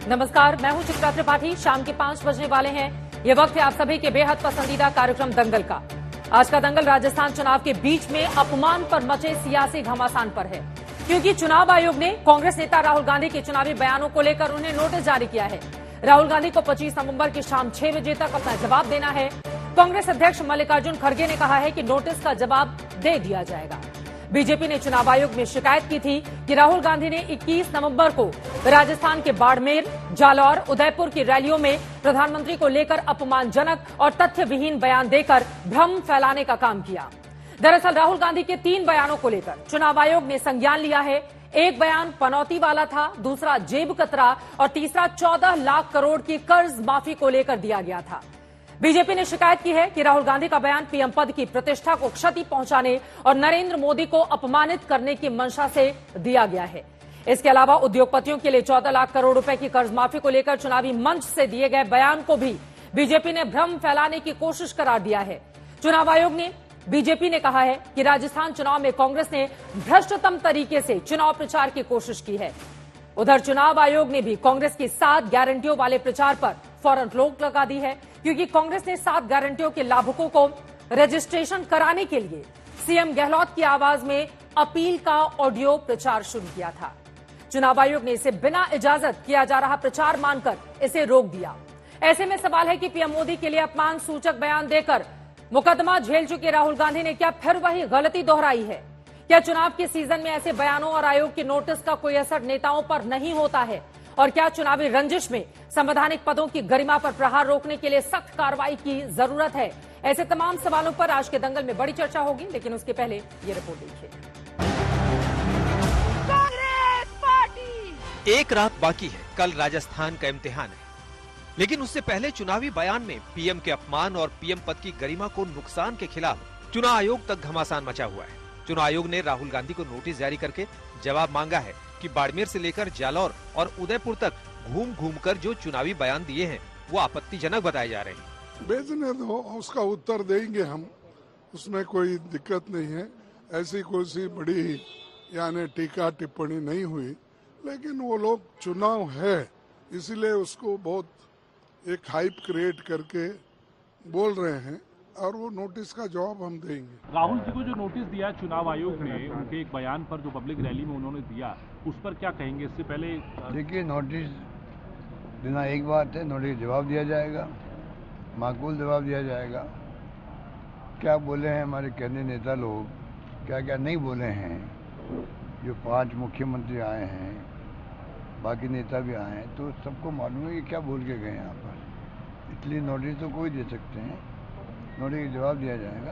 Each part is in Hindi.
नमस्कार, मैं हूं चित्रा त्रिपाठी। शाम के 5 बजने वाले हैं। ये वक्त है आप सभी के बेहद पसंदीदा कार्यक्रम दंगल का। आज का दंगल राजस्थान चुनाव के बीच में अपमान पर मचे सियासी घमासान पर है, क्योंकि चुनाव आयोग ने कांग्रेस नेता राहुल गांधी के चुनावी बयानों को लेकर उन्हें नोटिस जारी किया है। राहुल गांधी को 25 नवंबर की शाम 6 बजे तक अपना जवाब देना है। कांग्रेस अध्यक्ष मल्लिकार्जुन खड़गे ने कहा है कि नोटिस का जवाब दे दिया जाएगा। बीजेपी ने चुनाव आयोग में शिकायत की थी कि राहुल गांधी ने 21 नवंबर को राजस्थान के बाड़मेर, जालौर, उदयपुर की रैलियों में प्रधानमंत्री को लेकर अपमानजनक और तथ्यविहीन बयान देकर भ्रम फैलाने का काम किया। दरअसल राहुल गांधी के 3 बयानों को लेकर चुनाव आयोग ने संज्ञान लिया है। एक बयान पनौती वाला था, दूसरा जेब कतरा और तीसरा 14 लाख करोड़ की कर्ज माफी को लेकर दिया गया था। बीजेपी ने शिकायत की है कि राहुल गांधी का बयान पीएम पद की प्रतिष्ठा को क्षति पहुंचाने और नरेंद्र मोदी को अपमानित करने की मंशा से दिया गया है। इसके अलावा उद्योगपतियों के लिए 14 लाख करोड़ रुपए की कर्ज माफी को लेकर चुनावी मंच से दिए गए बयान को भी बीजेपी ने भ्रम फैलाने की कोशिश करार दिया है। चुनाव आयोग ने बीजेपी ने कहा है कि राजस्थान चुनाव में कांग्रेस ने भ्रष्टतम तरीके से चुनाव प्रचार की कोशिश की है। उधर चुनाव आयोग ने भी कांग्रेस की 7 गारंटियों वाले प्रचार पर फौरन रोक लगा दी है, क्योंकि कांग्रेस ने 7 गारंटियों के लाभुकों को रजिस्ट्रेशन कराने के लिए सीएम गहलोत की आवाज में अपील का ऑडियो प्रचार शुरू किया था। चुनाव आयोग ने इसे बिना इजाजत किया जा रहा प्रचार मानकर इसे रोक दिया। ऐसे में सवाल है कि पीएम मोदी के लिए अपमान सूचक बयान देकर मुकदमा झेल चुके राहुल गांधी ने क्या फिर वही गलती दोहराई है? क्या चुनाव के सीजन में ऐसे बयानों और आयोग के नोटिस का कोई असर नेताओं पर नहीं होता है? और क्या चुनावी रंजिश में संवैधानिक पदों की गरिमा पर प्रहार रोकने के लिए सख्त कार्रवाई की जरूरत है? ऐसे तमाम सवालों पर आज के दंगल में बड़ी चर्चा होगी, लेकिन उसके पहले ये रिपोर्ट देखिए। कांग्रेस पार्टी, एक रात बाकी है, कल राजस्थान का इम्तिहान है, लेकिन उससे पहले चुनावी बयान में पीएम के अपमान और पीएम पद की गरिमा को नुकसान के खिलाफ चुनाव आयोग तक घमासान मचा हुआ है। चुनाव आयोग ने राहुल गांधी को नोटिस जारी करके जवाब मांगा है कि बाड़मेर से लेकर जालौर और उदयपुर तक घूम घूम कर जो चुनावी बयान दिए हैं वो आपत्तिजनक बताए जा रहे हैं। भेजने दो, उसका उत्तर देंगे हम, उसमें कोई दिक्कत नहीं है। ऐसी कोई सी बड़ी यानी टीका टिप्पणी नहीं हुई, लेकिन वो लोग चुनाव है इसीलिए उसको बहुत एक हाइप क्रिएट करके बोल रहे हैं और वो नोटिस का जवाब हम देंगे। राहुल जी को जो नोटिस दिया चुनाव आयोग ने उनके एक बयान पर जो पब्लिक रैली में उन्होंने दिया, उस पर क्या कहेंगे? इससे पहले देखिए, नोटिस देना एक बात है, नोटिस जवाब दिया जाएगा, माकूल जवाब दिया जाएगा। क्या बोले हैं हमारे केंद्रीय नेता लोग, क्या क्या नहीं बोले हैं। जो 5 मुख्यमंत्री आए हैं, बाकी नेता भी आए हैं, तो सबको मालूम है कि क्या बोल के गए यहाँ पर। इसलिए नोटिस तो कोई दे सकते हैं, नोटिस जवाब दिया जाएगा।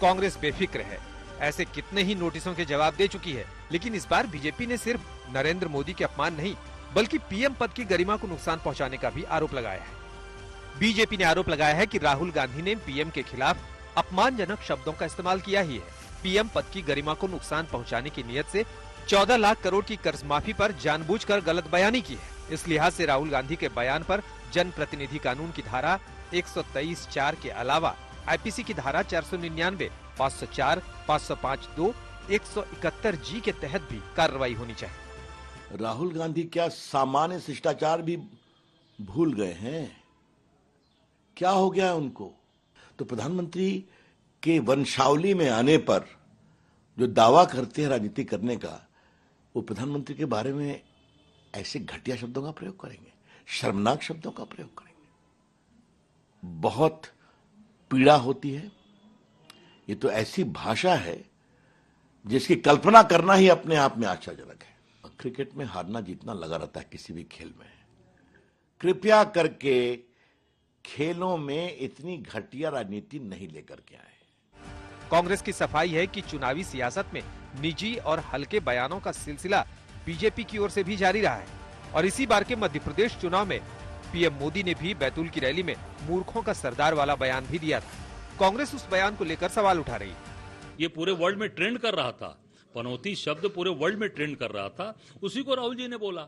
कांग्रेस बेफिक्र है, ऐसे कितने ही नोटिसों के जवाब दे चुकी है, लेकिन इस बार बीजेपी ने सिर्फ नरेंद्र मोदी के अपमान नहीं बल्कि पीएम पद की गरिमा को नुकसान पहुंचाने का भी आरोप लगाया है। बीजेपी ने आरोप लगाया है कि राहुल गांधी ने पीएम के खिलाफ अपमानजनक शब्दों का इस्तेमाल किया ही है। पीएम पद की गरिमा को नुकसान पहुँचाने की नीयत से 14 लाख करोड़ की कर्ज माफी पर जानबूझकर गलत बयानी की है। इस लिहाज से राहुल गांधी के बयान पर जनप्रतिनिधि कानून की धारा 123(4) के अलावा आईपीसी की धारा 499, 504, 505(2), 171(G) के तहत भी कार्रवाई होनी चाहिए। राहुल गांधी क्या सामान्य शिष्टाचार भी भूल गए हैं? क्या हो गया है उनको? तो प्रधानमंत्री के वंशावली में आने पर जो दावा करते हैं राजनीति करने का, वो प्रधानमंत्री के बारे में ऐसे घटिया शब्दों का प्रयोग करेंगे, शर्मनाक शब्दों का प्रयोग करेंगे। बहुत पीड़ा होती है। ये तो ऐसी भाषा है जिसकी कल्पना करना ही अपने आप में आश्चर्यजनक है। क्रिकेट में हारना जीतना लगा रहता है किसी भी खेल में। कृपया करके खेलों में इतनी घटिया राजनीति नहीं लेकर के आए। कांग्रेस की सफाई है कि चुनावी सियासत में निजी और हल्के बयानों का सिलसिला बीजेपी की ओर से भी जारी रहा है और इसी बार के मध्य प्रदेश चुनाव में पीएम मोदी ने भी बैतूल की रैली में मूर्खों का सरदार वाला बयान भी दिया था। कांग्रेस उस बयान को लेकर सवाल उठा रही है। ये पूरे वर्ल्ड में ट्रेंड कर रहा था, पनौती शब्द पूरे वर्ल्ड में ट्रेंड कर रहा था, उसी को राहुल जी ने बोला।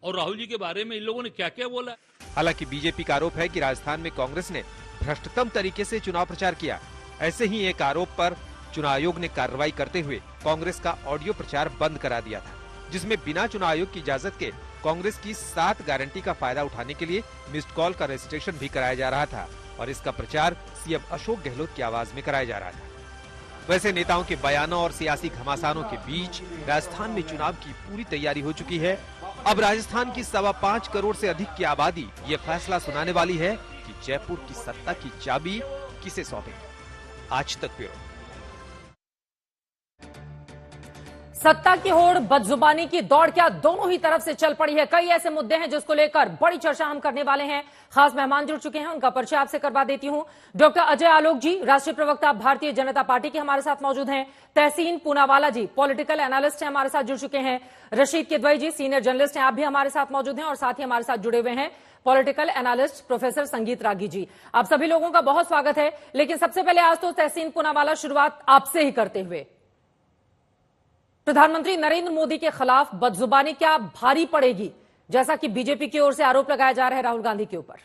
और राहुल जी के बारे में इन लोगों ने क्या क्या बोला। हालांकि बीजेपी का आरोप है कि राजस्थान में कांग्रेस ने भ्रष्टतम तरीके से चुनाव प्रचार किया। ऐसे ही एक आरोप पर चुनाव आयोग ने कार्रवाई करते हुए कांग्रेस का ऑडियो प्रचार बंद करा दिया था, जिसमें बिना चुनाव आयोग की इजाजत के कांग्रेस की 7 गारंटी का फायदा उठाने के लिए मिस्ड कॉल का रजिस्ट्रेशन भी कराया जा रहा था और इसका प्रचार सीएम अशोक गहलोत की आवाज में कराया जा रहा था। वैसे नेताओं के बयानों और सियासी घमासानों के बीच राजस्थान में चुनाव की पूरी तैयारी हो चुकी है। अब राजस्थान की 5.25 करोड़ से अधिक की आबादी ये फैसला सुनाने वाली है कि जयपुर की सत्ता की चाबी किसे सौंपेगी। आज तक ब्यूरो। सत्ता की होड़, बदजुबानी की दौड़ क्या दोनों ही तरफ से चल पड़ी है। कई ऐसे मुद्दे हैं जिसको लेकर बड़ी चर्चा हम करने वाले हैं। खास मेहमान जुड़ चुके हैं, उनका परिचय आपसे करवा देती हूं। डॉक्टर अजय आलोक जी, राष्ट्रीय प्रवक्ता भारतीय जनता पार्टी के हमारे साथ मौजूद हैं। तहसीन पूनावाला जी, पॉलिटिकल एनालिस्ट हैं, हमारे साथ जुड़ चुके हैं। रशीद किदवई जी, सीनियर जर्नलिस्ट हैं, आप भी हमारे साथ मौजूद हैं। और साथ ही हमारे साथ जुड़े हुए हैं पॉलिटिकल एनालिस्ट प्रोफेसर संगीत रागी जी। आप सभी लोगों का बहुत स्वागत है। लेकिन सबसे पहले आज तो तहसीन पूनावाला, शुरुआत आपसे ही करते हुए, प्रधानमंत्री नरेंद्र मोदी के खिलाफ बदजुबानी क्या भारी पड़ेगी, जैसा कि बीजेपी की ओर से आरोप लगाया जा रहा है राहुल गांधी के ऊपर?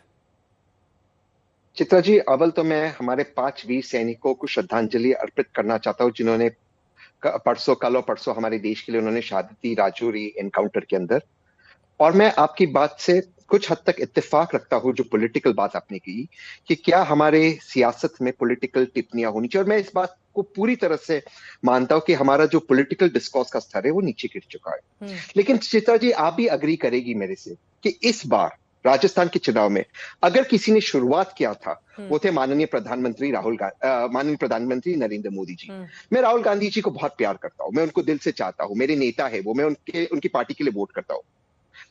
चित्रा जी, अव्वल तो मैं हमारे 5 वीर सैनिकों को श्रद्धांजलि अर्पित करना चाहता हूं, जिन्होंने कल और परसों हमारे देश के लिए उन्होंने शहादत दी राजौरी एनकाउंटर के अंदर। और मैं आपकी बात से कुछ हद तक इत्तेफाक रखता हूं, जो पॉलिटिकल बात आपने की कि क्या हमारे सियासत में पॉलिटिकल टिप्पणियां होनी चाहिए, और मैं इस बात को पूरी तरह से मानता हूं कि हमारा जो पॉलिटिकल डिस्कोर्स का स्तर है वो नीचे गिर चुका है। लेकिन चित्रा जी, आप भी अग्री करेगी मेरे से कि इस बार राजस्थान के चुनाव में अगर किसी ने शुरुआत किया था, वो थे माननीय प्रधानमंत्री नरेंद्र मोदी जी। मैं राहुल गांधी जी को बहुत प्यार करता हूं, मैं उनको दिल से चाहता हूं, मेरे नेता है वो, मैं उनकी पार्टी के लिए वोट करता हूं।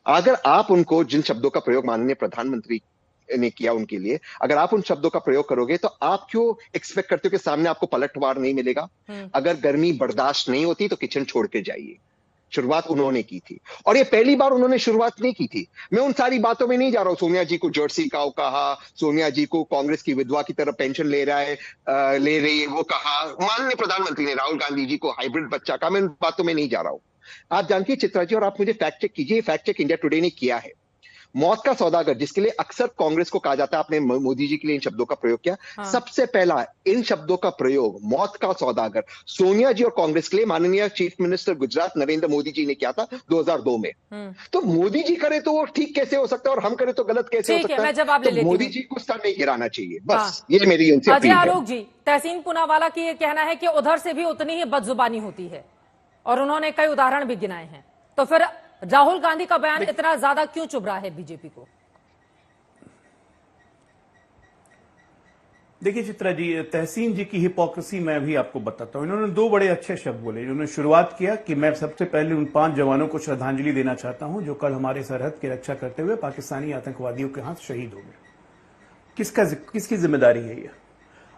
अगर आप उनको जिन शब्दों का प्रयोग माननीय प्रधानमंत्री ने किया उनके लिए, अगर आप उन शब्दों का प्रयोग करोगे तो आप क्यों एक्सपेक्ट करते हो कि सामने आपको पलटवार नहीं मिलेगा? अगर गर्मी बर्दाश्त नहीं होती तो किचन छोड़ के जाइए। शुरुआत उन्होंने की थी, और ये पहली बार उन्होंने शुरुआत नहीं की थी। मैं उन सारी बातों में नहीं जा रहा हूं, सोनिया जी को जर्सी काऊ कहा, सोनिया जी को कांग्रेस की विधवा की तरह पेंशन ले रही है वो कहा, माननीय प्रधानमंत्री ने राहुल गांधी जी को हाइब्रिड बच्चा कहा, मैं उन बातों में नहीं जा रहा हूं। आप जानती है चित्रा जी, और आप मुझे फैक्ट चेक कीजिए, फैक्ट चेक इंडिया टुडे ने किया है। मौत का सौदागर, जिसके लिए अक्सर कांग्रेस को कहा जाता है, आपने मोदी जी के लिए इन शब्दों का प्रयोग किया। सबसे पहला इन शब्दों का प्रयोग मौत का सौदागर सोनिया जी और कांग्रेस के लिए माननीय चीफ मिनिस्टर गुजरात नरेंद्र मोदी जी ने किया था 2002 में। तो मोदी जी करे तो वो ठीक कैसे हो सकता है, और हम करे तो गलत कैसे हो सकता है? तो मोदी जी को स्तर नहीं गिराना चाहिए, बस ये मेरी उनसे अजय आलोक जी, तहसीन पूनावाला की ये कहना है कि उधर से भी उतनी ही बदजुबानी होती है, और उन्होंने कई उदाहरण भी गिनाए हैं। तो फिर राहुल गांधी का बयान इतना ज्यादा क्यों चुभ रहा है बीजेपी को? देखिए चित्रा जी, तहसीन जी की हिपोक्रेसी मैं भी आपको बताता हूं। इन्होंने 2 बड़े अच्छे शब्द बोले। इन्होंने शुरुआत किया कि मैं सबसे पहले उन 5 जवानों को श्रद्धांजलि देना चाहता हूं जो कल हमारे सरहद की रक्षा करते हुए पाकिस्तानी आतंकवादियों के हाथ शहीद हो गए। किसकी जिम्मेदारी है ये?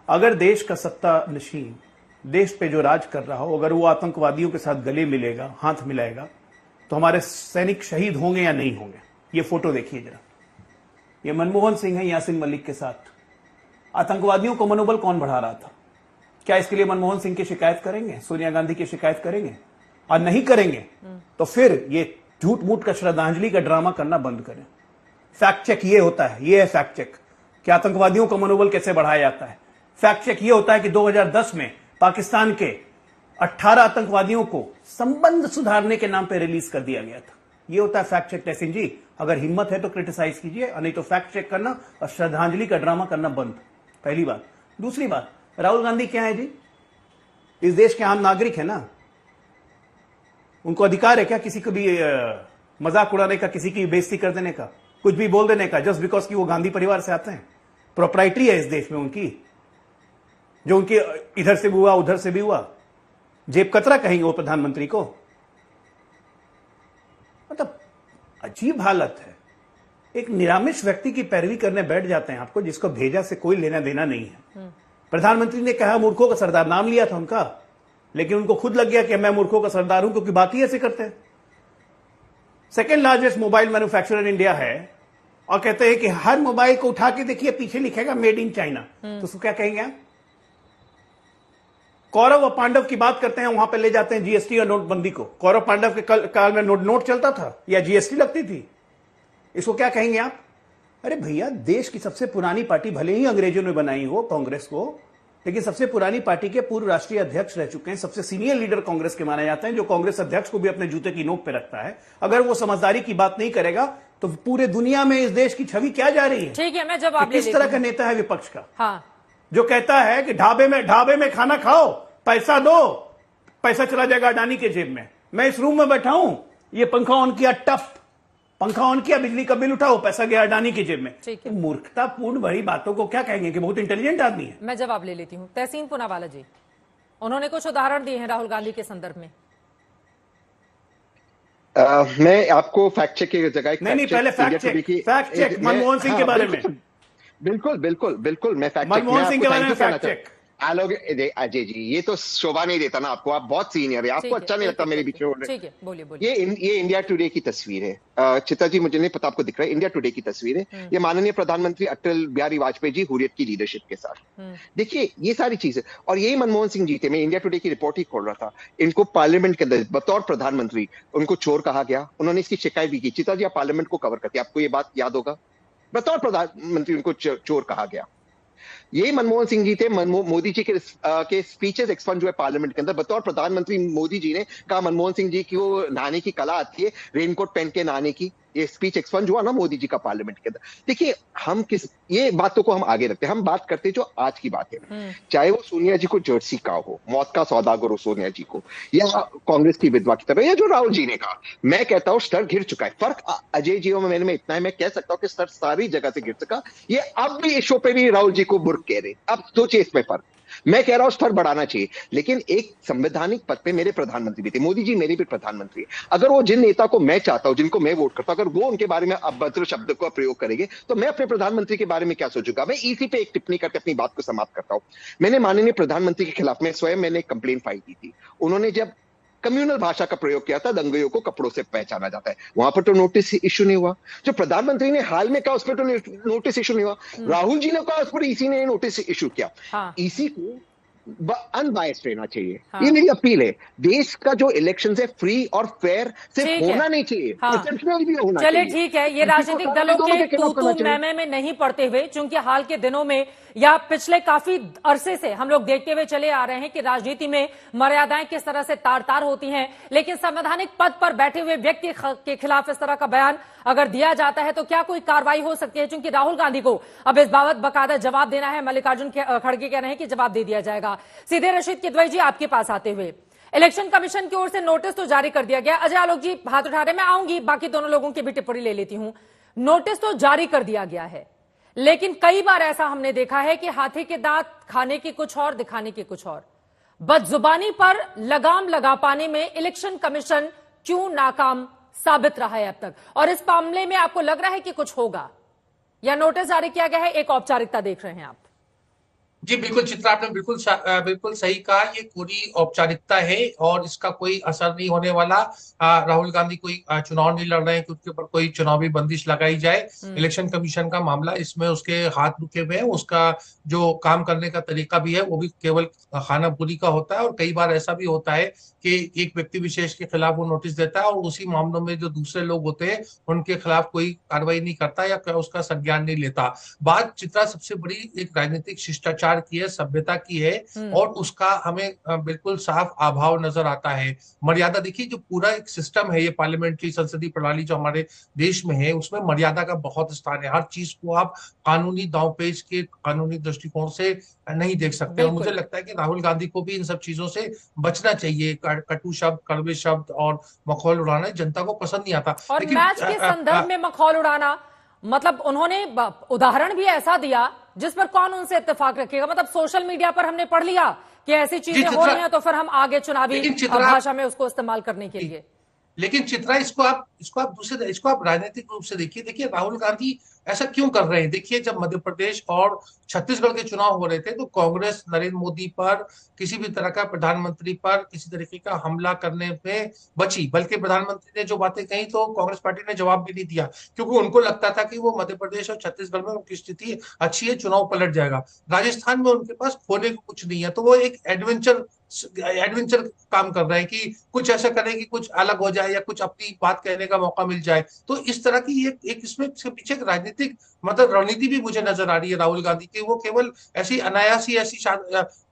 अगर देश का सत्ता नशीन, देश पे जो राज कर रहा हो, अगर वो आतंकवादियों के साथ गले मिलेगा, हाथ मिलाएगा, तो हमारे सैनिक शहीद होंगे या नहीं होंगे? ये फोटो देखिए जरा। ये मनमोहन सिंह है यासीन मलिक के साथ। आतंकवादियों को मनोबल कौन बढ़ा रहा था? क्या इसके लिए मनमोहन सिंह की शिकायत करेंगे, सोनिया गांधी की शिकायत करेंगे? और नहीं करेंगे तो फिर ये झूठ मूठ का श्रद्धांजलि का ड्रामा करना बंद करें। फैक्ट चेक ये होता है, ये है फैक्ट चेक कि आतंकवादियों का मनोबल कैसे बढ़ाया जाता है। फैक्ट चेक ये होता है कि 2010 में पाकिस्तान के 18 आतंकवादियों को संबंध सुधारने के नाम पर रिलीज कर दिया गया था। ये होता है फैक्ट चेक। तहसीन जी, अगर हिम्मत है तो क्रिटिसाइज कीजिए, नहीं तो फैक्ट चेक करना और श्रद्धांजलि का ड्रामा करना बंद। पहली बात। दूसरी बात, राहुल गांधी क्या है जी? इस देश के आम नागरिक है ना, उनको अधिकार है क्या किसी को भी मजाक उड़ाने का, किसी की बेइज्जती कर देने का, कुछ भी बोल देने का, जस्ट बिकॉज कि वो गांधी परिवार से आते हैं? प्रोप्राइटरी है इस देश में उनकी, जो उनकी इधर से भी हुआ उधर से भी हुआ। जेब कतरा कहेंगे वो प्रधानमंत्री को? मतलब अजीब हालत है। एक निरामिष व्यक्ति की पैरवी करने बैठ जाते हैं आपको, जिसको भेजा से कोई लेना देना नहीं है। प्रधानमंत्री ने कहा मूर्खों का सरदार, नाम लिया था उनका, लेकिन उनको खुद लग गया कि मैं मूर्खों का सरदार हूं, क्योंकि बात ही ऐसे करते हैं। Second largest mobile manufacturer India है, और कहते हैं कि हर मोबाइल को उठा के देखिए पीछे लिखेगा मेड इन चाइना, तो उसको क्या कहेंगे आप? कौरव और पांडव की बात करते हैं, वहां पे ले जाते हैं जीएसटी और नोटबंदी को। कौरव पांडव के काल में नोट चलता था या जीएसटी लगती थी, इसको क्या कहेंगे आप? अरे भैया, देश की सबसे पुरानी पार्टी भले ही अंग्रेजों ने बनाई हो कांग्रेस को, लेकिन सबसे पुरानी पार्टी के पूर्व राष्ट्रीय अध्यक्ष रह चुके हैं, सबसे सीनियर लीडर कांग्रेस के माने जाते हैं, जो कांग्रेस अध्यक्ष को भी अपने जूते की नोक पे रखता है। अगर वो समझदारी की बात नहीं करेगा तो पूरे दुनिया में इस देश की छवि क्या जा रही है? ठीक है, मैं जवाब किस तरह का नेता है विपक्ष का? हाँ, जो कहता है कि ढाबे में खाना खाओ, पैसा दो, पैसा चला जाएगा अडानी के जेब में। मैं इस रूम में बैठा हूं, ये पंखा ऑन किया, टप पंखा ऑन किया, बिजली का बिल उठाओ, पैसा गया अडानी के जेब में। ठीक है। तो मूर्खतापूर्ण भरी बातों को क्या कहेंगे कि बहुत इंटेलिजेंट आदमी है। मैं जवाब ले लेती हूं। तहसीन पूनावाला जी, उन्होंने कुछ उदाहरण दिए हैं राहुल गांधी के संदर्भ में। मैं आपको फैक्ट चेक की जगह नहीं, पहले फैक्ट चेक मनमोहन सिंह के बारे में। बिल्कुल मैं फैक्ट मनमोहन सिंह के बारे में फैक्ट चेक। अजय जी, ये तो शोभा नहीं देता ना आपको, आप बहुत सीनियर है, आपको अच्छा नहीं लगता मेरे बीच में। ठीक है, बोलिए। ये इंडिया टुडे की तस्वीर है। चित्रा जी, मुझे नहीं पता आपको दिख रहा है, इंडिया टुडे की तस्वीर है। ये माननीय प्रधानमंत्री अटल बिहारी वाजपेयी जी हुर्रियत की लीडरशिप के साथ, देखिए ये सारी चीजें। और यही मनमोहन सिंह जी थे, मैं इंडिया टुडे की रिपोर्ट ही खोल रहा था, इनको पार्लियामेंट के अंदर बतौर प्रधानमंत्री उनको चोर कहा गया। उन्होंने इसकी शिकायत भी की। चित्रा जी, आप पार्लियामेंट को कवर करती, आपको ये बात याद होगा, बतौर प्रधानमंत्री उनको चोर कहा गया। यही मनमोहन सिंह जी थे। मोदी जी के स्पीचेस एक्सपंज हुए पार्लियामेंट के अंदर। बतौर प्रधानमंत्री मोदी जी ने कहा मनमोहन सिंह जी की वो नहाने की कला आती है, रेनकोट पहन के नहाने की। ये स्पीच एक्सपंज हुआ ना मोदी जी का पार्लियामेंट के अंदर। देखिए, हम ये बातों को हम आगे रखते हैं, हम बात करते हैं जो आज की बात है। चाहे वो सोनिया जी को जर्सी का हो, मौत का सौदागर हो सोनिया जी को, या कांग्रेस की विधवा की तरह, या जो राहुल जी ने कहा, मैं कहता हूं स्तर गिर चुका है। फर्क अजय जी और मेरे में इतना है, मैं कह सकता हूं कि स्तर सारी जगह से गिर चुका। ये अब भी इस शो पे भी राहुल जी को बुर्क कह रहे। अब सोचिए इसमें फर्क। मैं कह रहा हूं स्तर बढ़ाना चाहिए, लेकिन एक संवैधानिक पद पे मेरे प्रधानमंत्री भी थे, मोदी जी मेरे भी प्रधानमंत्री है। अगर वो जिन नेता को मैं चाहता हूं, जिनको मैं वोट करता हूं, अगर वो उनके बारे में अभद्र शब्द का प्रयोग करेंगे, तो मैं अपने प्रधानमंत्री के बारे में क्या सोचूंगा? मैं इसी पे एक टिप्पणी करके अपनी बात को समाप्त करता हूं। मैंने माननीय प्रधानमंत्री के खिलाफ में स्वयं मैंने कंप्लेंट फाइल की थी। उन्होंने जब कम्युनल भाषा का प्रयोग किया था, दंगइयों को कपड़ों से पहचाना जाता है, वहां पर तो नोटिस इशू नहीं हुआ। जो प्रधानमंत्री ने हाल में कहा उस पर तो नोटिस इशू नहीं हुआ। राहुल जी ने कहा उस पर ईसी ने नोटिस इशू किया। ईसी को अनबायस्ड रहना चाहिए। ये मेरी अपील है। देश का जो इलेक्शन है फ्री और फेयर सिर्फ होना नहीं चाहिए, प्रोफेशनल भी होना चाहिए। चलिए ठीक है, ये राजनीतिक दलों के तू मैमे में नहीं पड़ते हुए, चूंकि हाल के दिनों में या पिछले काफी अरसे से हम लोग देखते हुए चले आ रहे हैं कि राजनीति में मर्यादाएं किस तरह से तार तार होती हैं, लेकिन संवैधानिक पद पर बैठे हुए व्यक्ति के खिलाफ इस तरह का बयान अगर दिया जाता है तो क्या कोई कार्रवाई हो सकती है? क्योंकि राहुल गांधी को अब इस बाबत बाकायदा जवाब देना है। मल्लिकार्जुन खड़गे कह रहे हैं कि जवाब दे दिया जाएगा। सीधे रशीद किदवई जी, आपके पास आते हुए, इलेक्शन कमीशन की ओर से नोटिस तो जारी कर दिया गया। अजय आलोक जी हाथ उठा रहे, मैं आऊंगी, बाकी दोनों लोगों की भी टिप्पणी ले लेती हूं। नोटिस तो जारी कर दिया गया है, लेकिन कई बार ऐसा हमने देखा है कि हाथी के दांत खाने के कुछ और, दिखाने के कुछ और। बदजुबानी पर लगाम लगा पाने में इलेक्शन कमीशन क्यों नाकाम साबित रहा है अब तक? और इस मामले में आपको लग रहा है कि कुछ होगा, या नोटिस जारी किया गया है, एक औपचारिकता देख रहे हैं आप? जी बिल्कुल चित्रा, आपने बिल्कुल सही कहा। ये पूरी औपचारिकता है और इसका कोई असर नहीं होने वाला। राहुल गांधी कोई चुनाव नहीं लड़ रहे हैं कि उसके ऊपर कोई चुनावी बंदिश लगाई जाए। इलेक्शन कमीशन का मामला, इसमें उसके हाथ रुके हुए हैं। उसका जो काम करने का तरीका भी है वो भी केवल खानापुरी का होता है। और कई बार ऐसा भी होता है कि एक व्यक्ति विशेष के खिलाफ वो नोटिस देता है और उसी मामलों में जो दूसरे लोग होते हैं उनके खिलाफ कोई कार्रवाई नहीं करता या उसका संज्ञान नहीं लेता। बात चित्रा सबसे बड़ी एक राजनीतिक शिष्टाचार की है, सभ्यता की है, और उसका हमें बिल्कुल साफ अभाव नजर आता है। मर्यादा देखिए, जो पूरा एक सिस्टम है, ये पार्लियामेंट्री संसदीय प्रणाली जो हमारे देश में है, उसमें मर्यादा का बहुत स्थान है। हर चीज को आप कानूनी दांवपेच के कानूनी दृष्टिकोण से नहीं देख सकते। और मुझे लगता है कि राहुल गांधी को भी इन सब चीजों से बचना चाहिए। कटु शब्द, कड़वे शब्द और मखौल उड़ाना जनता को पसंद नहीं आता। और मैच के संदर्भ में मखौल उड़ाना, मतलब उन्होंने उदाहरण भी ऐसा दिया जिस पर कौन उनसे इत्तेफाक रखेगा? मतलब सोशल मीडिया पर हमने पढ़ लिया कि ऐसी चीजें हो रही हैं, तो फिर हम आगे चुनावी भाषा में उसको इस्तेमाल करने के लिए। लेकिन चित्रा, इसको आप राजनीतिक रूप से देखिए राहुल गांधी ऐसा क्यों कर रहे हैं? देखिए, जब मध्य प्रदेश और छत्तीसगढ़ के चुनाव हो रहे थे तो कांग्रेस नरेंद्र मोदी पर, किसी भी तरह का प्रधानमंत्री पर किसी तरीके का हमला करने में बची। बल्कि प्रधानमंत्री ने जो बातें कही तो कांग्रेस पार्टी ने जवाब भी नहीं दिया, क्योंकि उनको लगता था कि वो मध्य प्रदेश और छत्तीसगढ़ में उनकी स्थिति अच्छी है, चुनाव पलट जाएगा। राजस्थान में उनके पास खोने को कुछ नहीं है, तो वो एक एडवेंचर काम कर रहे हैं कि कुछ ऐसा करें कि कुछ अलग हो जाए या कुछ अपनी बात कहने का मौका मिल जाए। तो इस तरह की एक इसमें पीछे एक राजनीति राजनीतिक मतलब रणनीति भी मुझे नजर आ रही है राहुल गांधी की। वो केवल ऐसी अनायासी ऐसी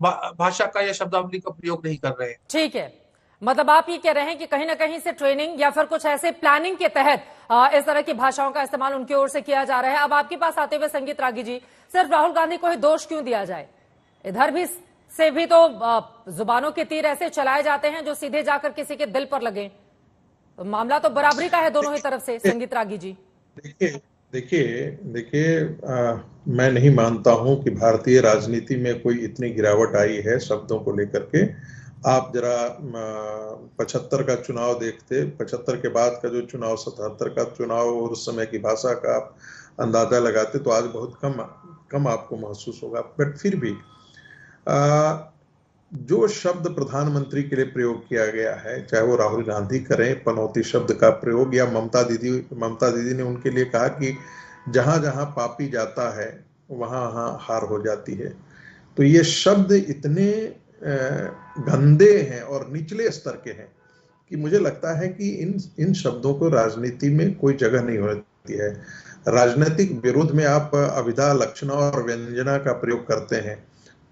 भाषा का या शब्दावली का प्रयोग नहीं कर रहे हैं। ठीक है, मतलब आप ये कह रहे हैं कि कहीं ना कहीं से ट्रेनिंग या फिर कुछ ऐसे प्लानिंग के तहत इस तरह की भाषाओं का इस्तेमाल उनकी ओर से किया जा रहा है। अब आपके पास आते हुए संगीत रागी जी, सिर्फ राहुल गांधी को ही दोष क्यों दिया जाए? इधर भी से भी तो जुबानों के तीर ऐसे चलाए जाते हैं जो सीधे जाकर किसी के दिल पर लगे। तो मामला तो बराबरी का है दोनों ही तरफ से। संगीत रागी जी, देखिए मैं नहीं मानता हूं कि भारतीय राजनीति में कोई इतनी गिरावट आई है शब्दों को लेकर के। आप जरा 75 का चुनाव देखते, 75 के बाद का जो चुनाव, 77 का चुनाव और उस समय की भाषा का आप अंदाजा लगाते तो आज बहुत कम आपको महसूस होगा। बट फिर भी जो शब्द प्रधानमंत्री के लिए प्रयोग किया गया है, चाहे वो राहुल गांधी करें पनौती शब्द का प्रयोग, या ममता दीदी ने उनके लिए कहा कि जहां जहां पापी जाता है वहां हार हो जाती है। तो ये शब्द इतने गंदे हैं और निचले स्तर के हैं कि मुझे लगता है कि इन शब्दों को राजनीति में कोई जगह नहीं होती है। राजनीतिक विरोध में आप अभिधा, लक्षणा और व्यंजना का प्रयोग करते हैं,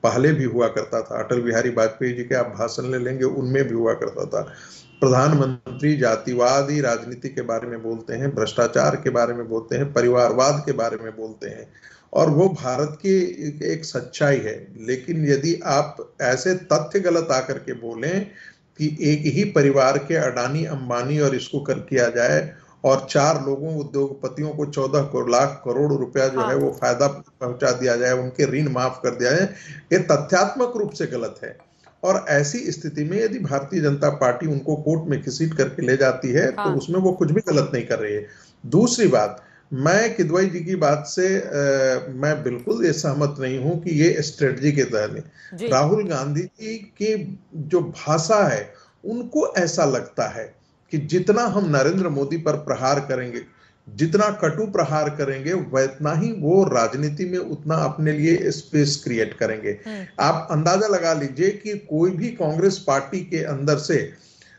पहले भी हुआ करता था। अटल बिहारी वाजपेयी जी के आप भाषण ले लेंगे, उनमें भी हुआ करता था। प्रधानमंत्री जातिवादी राजनीति के बारे में बोलते हैं, भ्रष्टाचार के बारे में बोलते हैं, परिवारवाद के बारे में बोलते हैं, और वो भारत की एक सच्चाई है। लेकिन यदि आप ऐसे तथ्य गलत आकर के बोलें कि एक ही परिवार के अडानी, अंबानी और इसको कर किया जाए और 4 लोगों उद्योगपतियों को 14 लाख करोड़ रुपया जो है वो फायदा पहुंचा दिया जाए, उनके ऋण माफ कर दिया जाए, ये तथ्यात्मक रूप से गलत है। और ऐसी स्थिति में यदि भारतीय जनता पार्टी उनको कोर्ट में घसीट करके ले जाती है तो उसमें वो कुछ भी गलत नहीं कर रही है। दूसरी बात, मैं किदवई जी की बात से मैं बिल्कुल ये सहमत नहीं हूं कि ये स्ट्रेटजी के तहत राहुल गांधी जी की जो भाषा है, उनको ऐसा लगता है कि जितना हम नरेंद्र मोदी पर प्रहार करेंगे, जितना कटु प्रहार करेंगे, वैतना ही वो राजनीति में उतना अपने लिए स्पेस क्रिएट करेंगे। आप अंदाजा लगा लीजिए कि कोई भी कांग्रेस पार्टी के अंदर से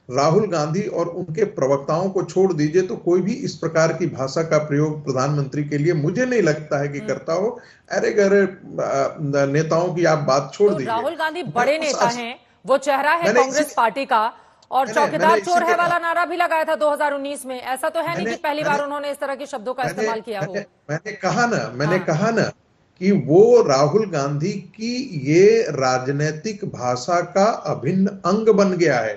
राहुल गांधी और उनके प्रवक्ताओं को छोड़ दीजिए तो कोई भी इस प्रकार की भाषा का प्रयोग प्रधानमंत्री के लिए मुझे नहीं लगता है कि करता हो। अरे गहरे नेताओं की आप बात छोड़ दीजिए। राहुल गांधी बड़े नेता हैं, वो चेहरा है कांग्रेस पार्टी का, और चौकीदार चोर है वाला नारा भी लगाया था 2019 में। ऐसा तो है नहीं कि पहली बार उन्होंने इस तरह के शब्दों का इस्तेमाल किया हो। मैंने कहा ना कि वो राहुल गांधी की ये राजनीतिक भाषा का अभिन्न अंग बन गया है।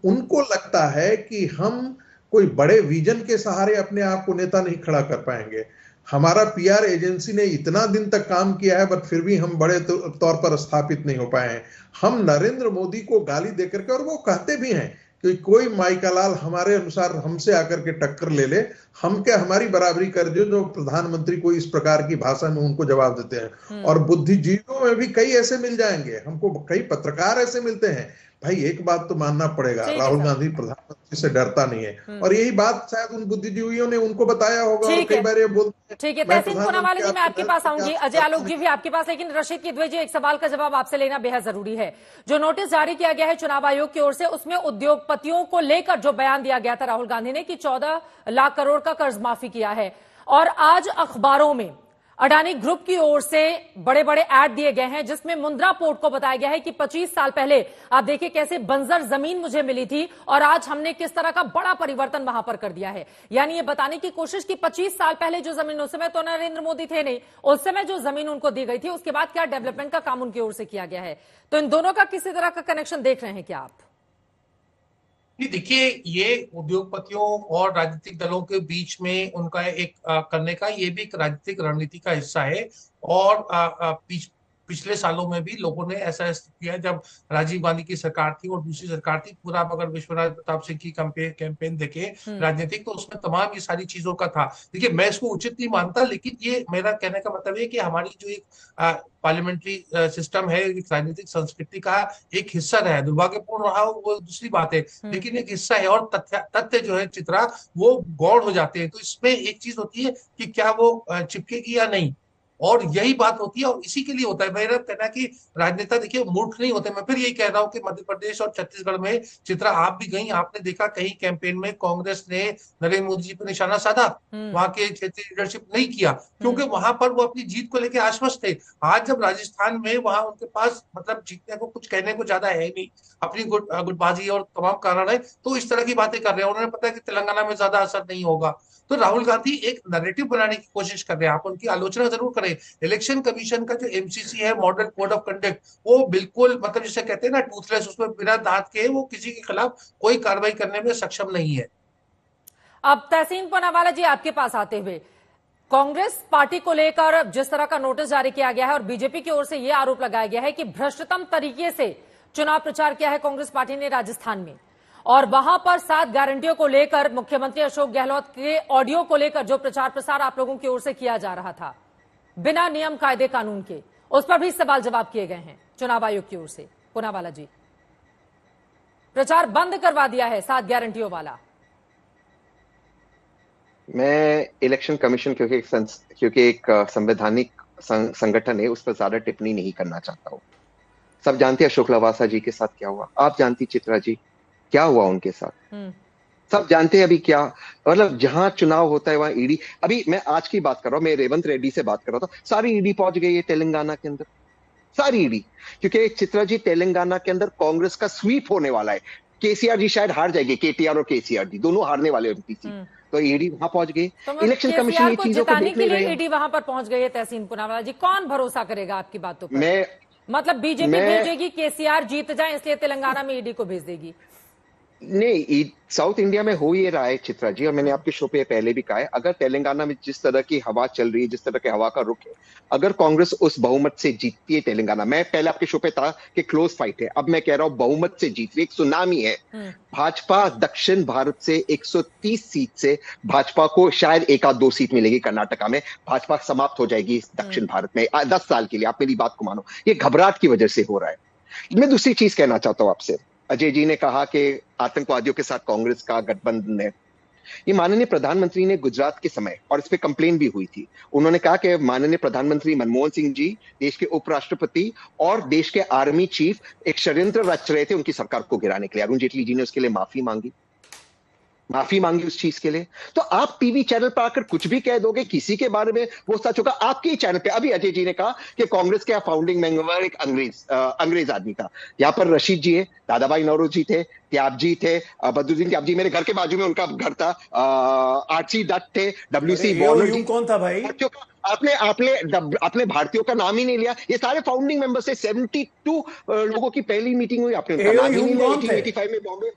उनको लगता है कि हम कोई बड़े विजन के सहारे अपने आप को नेता नहीं खड़ा कर पाएंगे। हमारा पीआर एजेंसी ने इतना दिन तक काम किया है, बट फिर भी हम बड़े तौर पर स्थापित नहीं हो पाए हैं। हम नरेंद्र मोदी को गाली देकर के, और वो कहते भी हैं कि कोई माइकालाल हमारे अनुसार हमसे आकर के टक्कर ले ले, हम क्या हमारी बराबरी कर दो, जो प्रधानमंत्री को इस प्रकार की भाषा में उनको जवाब देते हैं। और बुद्धिजीवियों में भी कई ऐसे मिल जाएंगे, हमको कई पत्रकार ऐसे मिलते हैं। भाई एक बात तो मानना पड़ेगा, राहुल गांधी प्रधानमंत्री से डरता नहीं है, और यही बात शायद उन बुद्धिजीवियों ने उनको बताया होगा। और कई बार ये बोलते हैं। ठीक है, तहसीन पूनावाला जी, मैं आपके पास आऊंगी, अजय आलोक जी भी आपके पास, लेकिन रशीद किदवई जी, एक सवाल का जवाब आपसे लेना बेहद जरूरी है। जो नोटिस जारी किया गया है चुनाव आयोग की ओर से, उसमें उद्योगपतियों को लेकर जो बयान दिया गया था राहुल गांधी ने कि 14 लाख करोड़ का कर्ज माफी किया है, और आज अखबारों में अडानी ग्रुप की ओर से बड़े बड़े ऐड दिए गए हैं जिसमें मुंद्रा पोर्ट को बताया गया है कि 25 साल पहले आप देखिए कैसे बंजर जमीन मुझे मिली थी और आज हमने किस तरह का बड़ा परिवर्तन वहां पर कर दिया है। यानी ये बताने की कोशिश कि 25 साल पहले जो जमीन, उस समय तो नरेंद्र मोदी थे नहीं, उस समय जो जमीन उनको दी गई थी उसके बाद क्या डेवलपमेंट का काम उनकी ओर से किया गया है। तो इन दोनों का किसी तरह का कनेक्शन देख रहे हैं क्या आप? देखिए, ये उद्योगपतियों और राजनीतिक दलों के बीच में उनका एक करने का ये भी एक राजनीतिक रणनीति का हिस्सा है। और पिछले सालों में भी लोगों ने ऐसा किया, जब राजीव गांधी की सरकार थी और दूसरी सरकार थी, पूरा अगर विश्वनाथ प्रताप सिंह की कैंपेन देखे राजनीतिक, तो उसमें तमाम ये सारी चीजों का था। देखिए, मैं इसको उचित नहीं मानता, लेकिन ये मेरा कहने का मतलब है कि हमारी जो एक पार्लियामेंट्री सिस्टम है, राजनीतिक संस्कृति का एक हिस्सा रहा है। दुर्भाग्यपूर्ण रहा वो दूसरी बात है, लेकिन एक हिस्सा है। और तथ्य जो है चित्रा, वो गौड़ हो जाते हैं। तो इसमें एक चीज होती है कि क्या वो चिपकेगी या नहीं। और यही बात होती है और इसी के लिए होता है। मेरा कहना है कि राजनेता देखिए मूर्ख नहीं होते। मैं फिर यही कह रहा हूँ कि मध्य प्रदेश और छत्तीसगढ़ में चित्रा आप भी गई, आपने देखा कहीं कैंपेन में कांग्रेस ने नरेंद्र मोदी जी पर निशाना साधा, वहां के क्षेत्रीय लीडरशिप नहीं किया, क्योंकि वहां पर वो अपनी जीत को लेकर आश्वस्त थे। आज जब राजस्थान में वहां उनके पास मतलब जीतने को कुछ कहने को ज्यादा है नहीं, अपनी गुटबाजी और तमाम कारण है, तो इस तरह की बातें कर रहे हैं। उन्होंने पता है कि तेलंगाना में ज्यादा असर नहीं होगा, तो राहुल गांधी एक नैरेटिव बनाने की कोशिश कर रहे हैं। आप उनकी आलोचना जरूर करें। इलेक्शन कमीशन का जो एमसीसी है, मॉडल कोड ऑफ कंडक्ट, वो बिल्कुल मतलब जिसे कहते हैं ना टूथलेस, उसमें बिना दांत के वो किसी के खिलाफ कोई कार्रवाई करने में सक्षम नहीं है। अब तहसीन पूनावाला जी आपके पास आते हुए, कांग्रेस पार्टी को लेकर जिस तरह का नोटिस जारी किया गया है और बीजेपी की ओर से यह आरोप लगाया गया है कि भ्रष्टतम तरीके से चुनाव प्रचार किया है कांग्रेस पार्टी ने राजस्थान में, और वहां पर 7 गारंटियों को लेकर मुख्यमंत्री अशोक गहलोत के ऑडियो को लेकर जो प्रचार प्रसार आप लोगों की ओर से किया जा रहा था बिना नियम कायदे कानून के, उस पर भी सवाल जवाब किए गए हैं चुनाव आयोग की ओर से। पूनावाला जी, प्रचार बंद करवा दिया है 7 वाला। मैं इलेक्शन कमीशन क्योंकि एक संवैधानिक संगठन है, उस पर ज्यादा टिप्पणी नहीं करना चाहता हूं। सब जानते हैं अशोक लवासा जी के साथ क्या हुआ, आप जानती चित्रा जी क्या हुआ उनके साथ, सब जानते हैं। अभी क्या मतलब जहां चुनाव होता है वहां ईडी, अभी मैं आज की बात कर रहा हूं, मैं रेवंत रेड्डी से बात कर रहा था, सारी ईडी पहुंच गई है तेलंगाना के अंदर, सारी ईडी, क्योंकि चित्रा जी तेलंगाना के अंदर कांग्रेस का स्वीप होने वाला है। केसीआर जी शायद हार जाएंगे, केटीआर और केसीआर जी दोनों हारने वाले एमपी सीट, तो ईडी वहां पहुंच गई। तो इलेक्शन कमीशन ये चीजों को देख नहीं रहे। ईडी वहां पर पहुंच गई है तहसीन पूनावाला जी, कौन भरोसा करेगा आपकी बातों पर? मैं मतलब बीजेपी भेजेगी केसीआर जीत जाए इसलिए तेलंगाना में ईडी को भेज देगी? नहीं, साउथ इंडिया में हो ये रहा है चित्रा जी, और मैंने आपके शो पे पहले भी कहा है, अगर तेलंगाना में जिस तरह की हवा चल रही है, जिस तरह के हवा का रुख है, अगर कांग्रेस उस बहुमत से जीतती है तेलंगाना, मैं पहले आपके शो पे था कि क्लोज फाइट है, अब मैं कह रहा हूं बहुमत से जीत रही, एक सुनामी है। भाजपा दक्षिण भारत से 130 सीट से भाजपा को शायद 1-2 सीट मिलेगी कर्नाटका में, भाजपा समाप्त हो जाएगी दक्षिण भारत में 10 साल के लिए। आप मेरी बात को मानो, ये घबराहट की वजह से हो रहा है। मैं दूसरी चीज कहना चाहता हूं आपसे, अजय जी ने कहा कि आतंकवादियों के साथ कांग्रेस का गठबंधन है। ये माननीय प्रधानमंत्री ने गुजरात के समय, और इस पे कंप्लेन भी हुई थी, उन्होंने कहा कि माननीय प्रधानमंत्री मनमोहन सिंह जी देश के उपराष्ट्रपति और देश के आर्मी चीफ एक षड्यंत्र रच रहे थे उनकी सरकार को गिराने के लिए। अरुण जेटली जी ने उसके लिए माफी मांगी उस चीज के लिए। तो आप टीवी चैनल पर आकर कुछ भी कह दोगे, किसी के बारे में वो सच होगा आपके ही चैनल पे। अभी अजय जी ने कहा कि कांग्रेस के फाउंडिंग मेंबर एक अंग्रेज आदमी था। यहाँ पर रशीद जी है, दादा भाई नौरोजी थे, त्याब जी थे, बदरुद्दीन त्याब जी मेरे घर के बाजू में उनका घर था, आरसी दत्त थे, डब्ल्यूसी वॉर्नर। कौन था भाई? आपने भारतीयों का नाम ही नहीं लिया। ये सारे फाउंडिंग मेंबर से 72 लोगों की पहली मीटिंग हुई, आपने उनका नाम ही नहीं लिया। 1885 में बॉम्बे।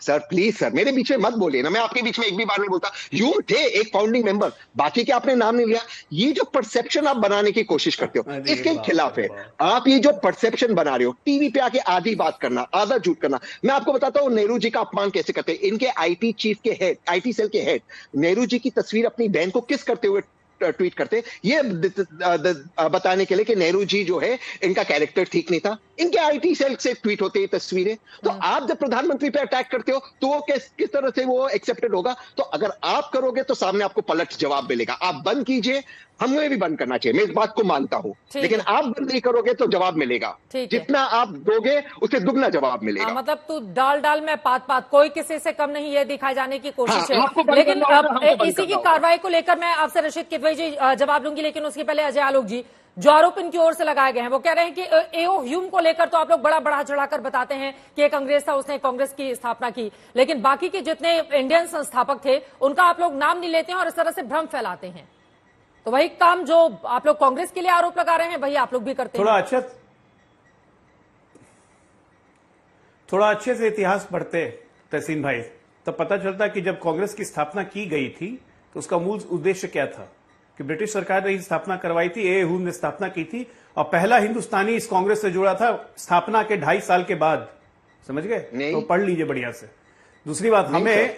सर प्लीज सर, मेरे बीच में मत बोलिए ना, मैं आपके बीच में एक भी बार नहीं बोलता। यूं थे एक फाउंडिंग मेंबर, बाकी के आपने नाम नहीं लिया। ये जो परसेप्शन आप बनाने की कोशिश करते हो, इसके खिलाफ है। आप ये जो परसेप्शन बना रहे हो, टीवी पे आके आधी बात करना, आधा झूठ करना। मैं आपको बताता हूँ नेहरू जी का अपमान कैसे करते हैं। इनके आईटी चीफ के हेड, आईटी सेल के हेड, नेहरू जी की तस्वीर अपनी बहन को किस करते हुए ट्वीट करते, ये बताने के लिए कि नेहरू जी जो है इनका कैरेक्टर ठीक नहीं था। इनके आईटी सेल से ट्वीट होते हैं तस्वीरें। तो आप जब प्रधानमंत्री पे अटैक करते हो तो वो किस तरह से वो एक्सेप्टेड होगा? तो अगर आप करोगे तो सामने आपको पलट जवाब मिलेगा। आप बंद कीजिए, हमें भी बंद करना चाहिए, मैं इस बात को मानता हूं, लेकिन आप बंद नहीं करोगे तो जवाब मिलेगा। जितना आप दोगे उससे दुगना जवाब मिलेगा। मतलब तू डाल में पात, कोई किसी से कम नहीं, ये दिखाई जाने की कोशिश है। लेकिन अब इसी की कार्रवाई को लेकर मैं आपसे रशीद किदवई जी जवाब लूंगी, लेकिन उसके पहले अजय आलोक जी, जो आरोप इनकी ओर से लगाए गए हैं, वो कह रहे हैं कि एओ ह्यूम को लेकर तो आप लोग बड़ा बढ़ा चढ़ाकर बताते हैं कि एक अंग्रेज था, उसने कांग्रेस की स्थापना की, लेकिन बाकी के जितने इंडियन संस्थापक थे उनका आप लोग नाम नहीं लेते हैं और इस तरह से भ्रम फैलाते हैं। तो वही काम जो आप लोग कांग्रेस के लिए आरोप लगा रहे हैं वही आप लोग भी करते हैं। थोड़ा अच्छे से इतिहास पढ़ते तहसीन भाई, तब पता चलता कि जब कांग्रेस की स्थापना की गई थी तो उसका मूल उद्देश्य क्या था कि ब्रिटिश सरकार ने स्थापना करवाई थी, ए ह्यूम ने स्थापना की थी, और पहला हिंदुस्तानी इस कांग्रेस से जुड़ा था स्थापना के 2.5 साल के बाद। समझ गए? तो पढ़ लीजिए बढ़िया से। दूसरी बात, हमें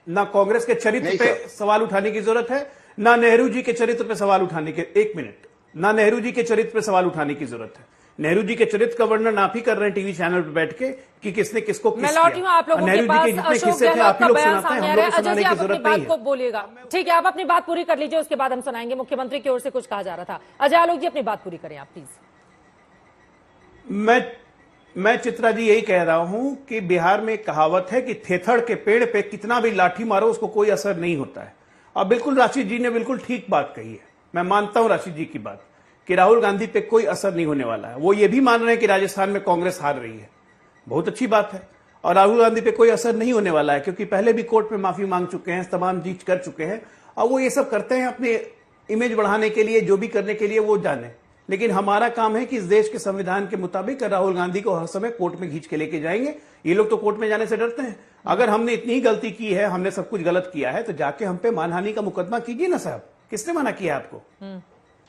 ना कांग्रेस के चरित्र पे सवाल उठाने की जरूरत है, ना नेहरू जी के चरित्र पे सवाल उठाने के, एक मिनट, ना नेहरू जी के चरित्र पे सवाल उठाने की जरूरत है, नेहरू जी के चरित्र का वर्णन आप ही कर रहे हैं टीवी चैनल पर बैठ के कि किसने किसको किस मैं लौटी हूँ आप लोगों के पास। अशोक गहलोत का बयान सामने आ रहा है। अजय जी, आप अपनी बात को बोलिएगा। ठीक है, आप अपनी बात पूरी कर लीजिए, उसके बाद हम सुनाएंगे। मुख्यमंत्री की ओर से कुछ कहा जा रहा था। अजय आलोक जी, अपनी बात पूरी करें आप प्लीज। मैं चित्रा जी यही कह रहा हूं कि बिहार में एक कहावत है कि थेथड़ के पेड़ पे कितना भी लाठी मारो उसको कोई असर नहीं होता है। और बिल्कुल राशि जी ने बिल्कुल ठीक बात कही है। मैं मानता हूं राशि जी की बात कि राहुल गांधी पे कोई असर नहीं होने वाला है। वो ये भी मान रहे हैं कि राजस्थान में कांग्रेस हार रही है, बहुत अच्छी बात है। और राहुल गांधी पे कोई असर नहीं होने वाला है क्योंकि पहले भी कोर्ट में माफी मांग चुके हैं, तमाम चीज कर चुके हैं और वो ये सब करते हैं अपने इमेज बढ़ाने के लिए, जो भी करने के लिए वो जाने। लेकिन हमारा काम है कि इस देश के संविधान के मुताबिक राहुल गांधी को हर समय कोर्ट में खींच के लेके जाएंगे। ये लोग तो कोर्ट में जाने से डरते हैं। अगर हमने इतनी ही गलती की है, हमने सब कुछ गलत किया है, तो जाके हम पे मानहानि का मुकदमा कीजिए ना साहब। किसने मना किया आपको?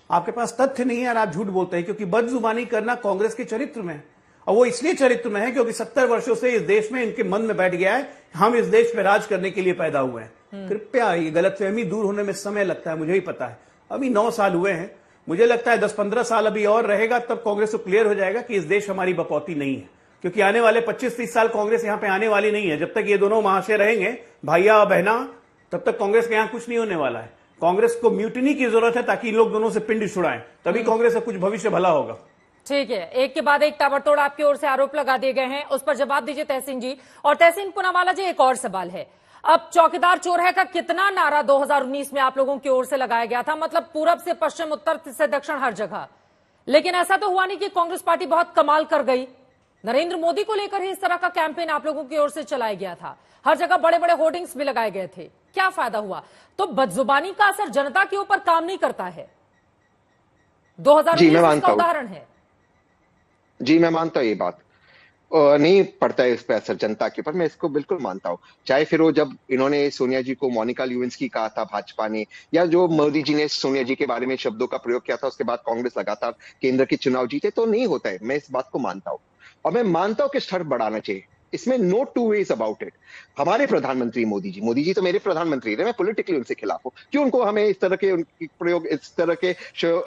आपके पास तथ्य नहीं है और आप झूठ बोलते हैं, क्योंकि बदजुबानी करना कांग्रेस के चरित्र में है। और वो इसलिए चरित्र में है क्योंकि 70 वर्षों से इस देश में इनके मन में बैठ गया है हम इस देश पे राज करने के लिए पैदा हुए हैं। कृपया ये गलतफहमी दूर होने में समय लगता है, मुझे ही पता है। अभी 9 साल हुए हैं, मुझे लगता है 10-15 साल अभी और रहेगा, तब कांग्रेस को क्लियर हो जाएगा कि इस देश हमारी बपौती नहीं है। क्योंकि आने वाले 25-30 साल कांग्रेस यहां पे आने वाली नहीं है। जब तक ये दोनों महाशय रहेंगे, भैया और बहना, तब तक कांग्रेस के यहां कुछ नहीं होने वाला है। कांग्रेस को म्यूटिनी की जरूरत है ताकि इन लोग दोनों से पिंड छुड़ाएं, तभी कांग्रेस का कुछ भविष्य भला होगा। ठीक है, एक के बाद एक ताबड़तोड़ आपकी ओर से आरोप लगा दिए गए हैं, उस पर जवाब दीजिए तहसीन जी। और तहसीन पूनावाला जी, एक और सवाल है। अब चौकीदार चोर है का कितना नारा 2019 में आप लोगों की ओर से लगाया गया था, मतलब पूरब से पश्चिम, उत्तर से दक्षिण, हर जगह। लेकिन ऐसा तो हुआ नहीं कि कांग्रेस पार्टी बहुत कमाल कर गई। नरेंद्र मोदी को लेकर ही इस तरह का कैंपेन आप लोगों की ओर से चलाया गया था। हर जगह बड़े बड़े होर्डिंग्स भी लगाए गए थे। क्या फायदा हुआ? तो बदजुबानी का असर जनता के ऊपर काम नहीं करता है। 2019 का उदाहरण है। जी, मैं मानता हूं ये बात नहीं पड़ता है इस पे असर जनता के ऊपर, मैं इसको बिल्कुल मानता हूं। चाहे फिर वो जब इन्होंने सोनिया जी को मोनिका ल्यूविन्स्की कहा था भाजपा ने, या जो मोदी जी ने सोनिया जी के बारे में शब्दों का प्रयोग किया था, उसके बाद कांग्रेस लगातार केंद्र के चुनाव जीते, तो नहीं होता है। मैं इस बात को मानता हूं और मैं मानता हूं कि स्तर बढ़ाना चाहिए। इसमें no two ways about it. हमारे प्रधानमंत्री मोदी जी तो मेरे प्रधानमंत्री रहे, मैं पॉलिटिकली उनसे खिलाफ हूं। क्यों उनको हमें इस तरह के प्रयोग, इस तरह के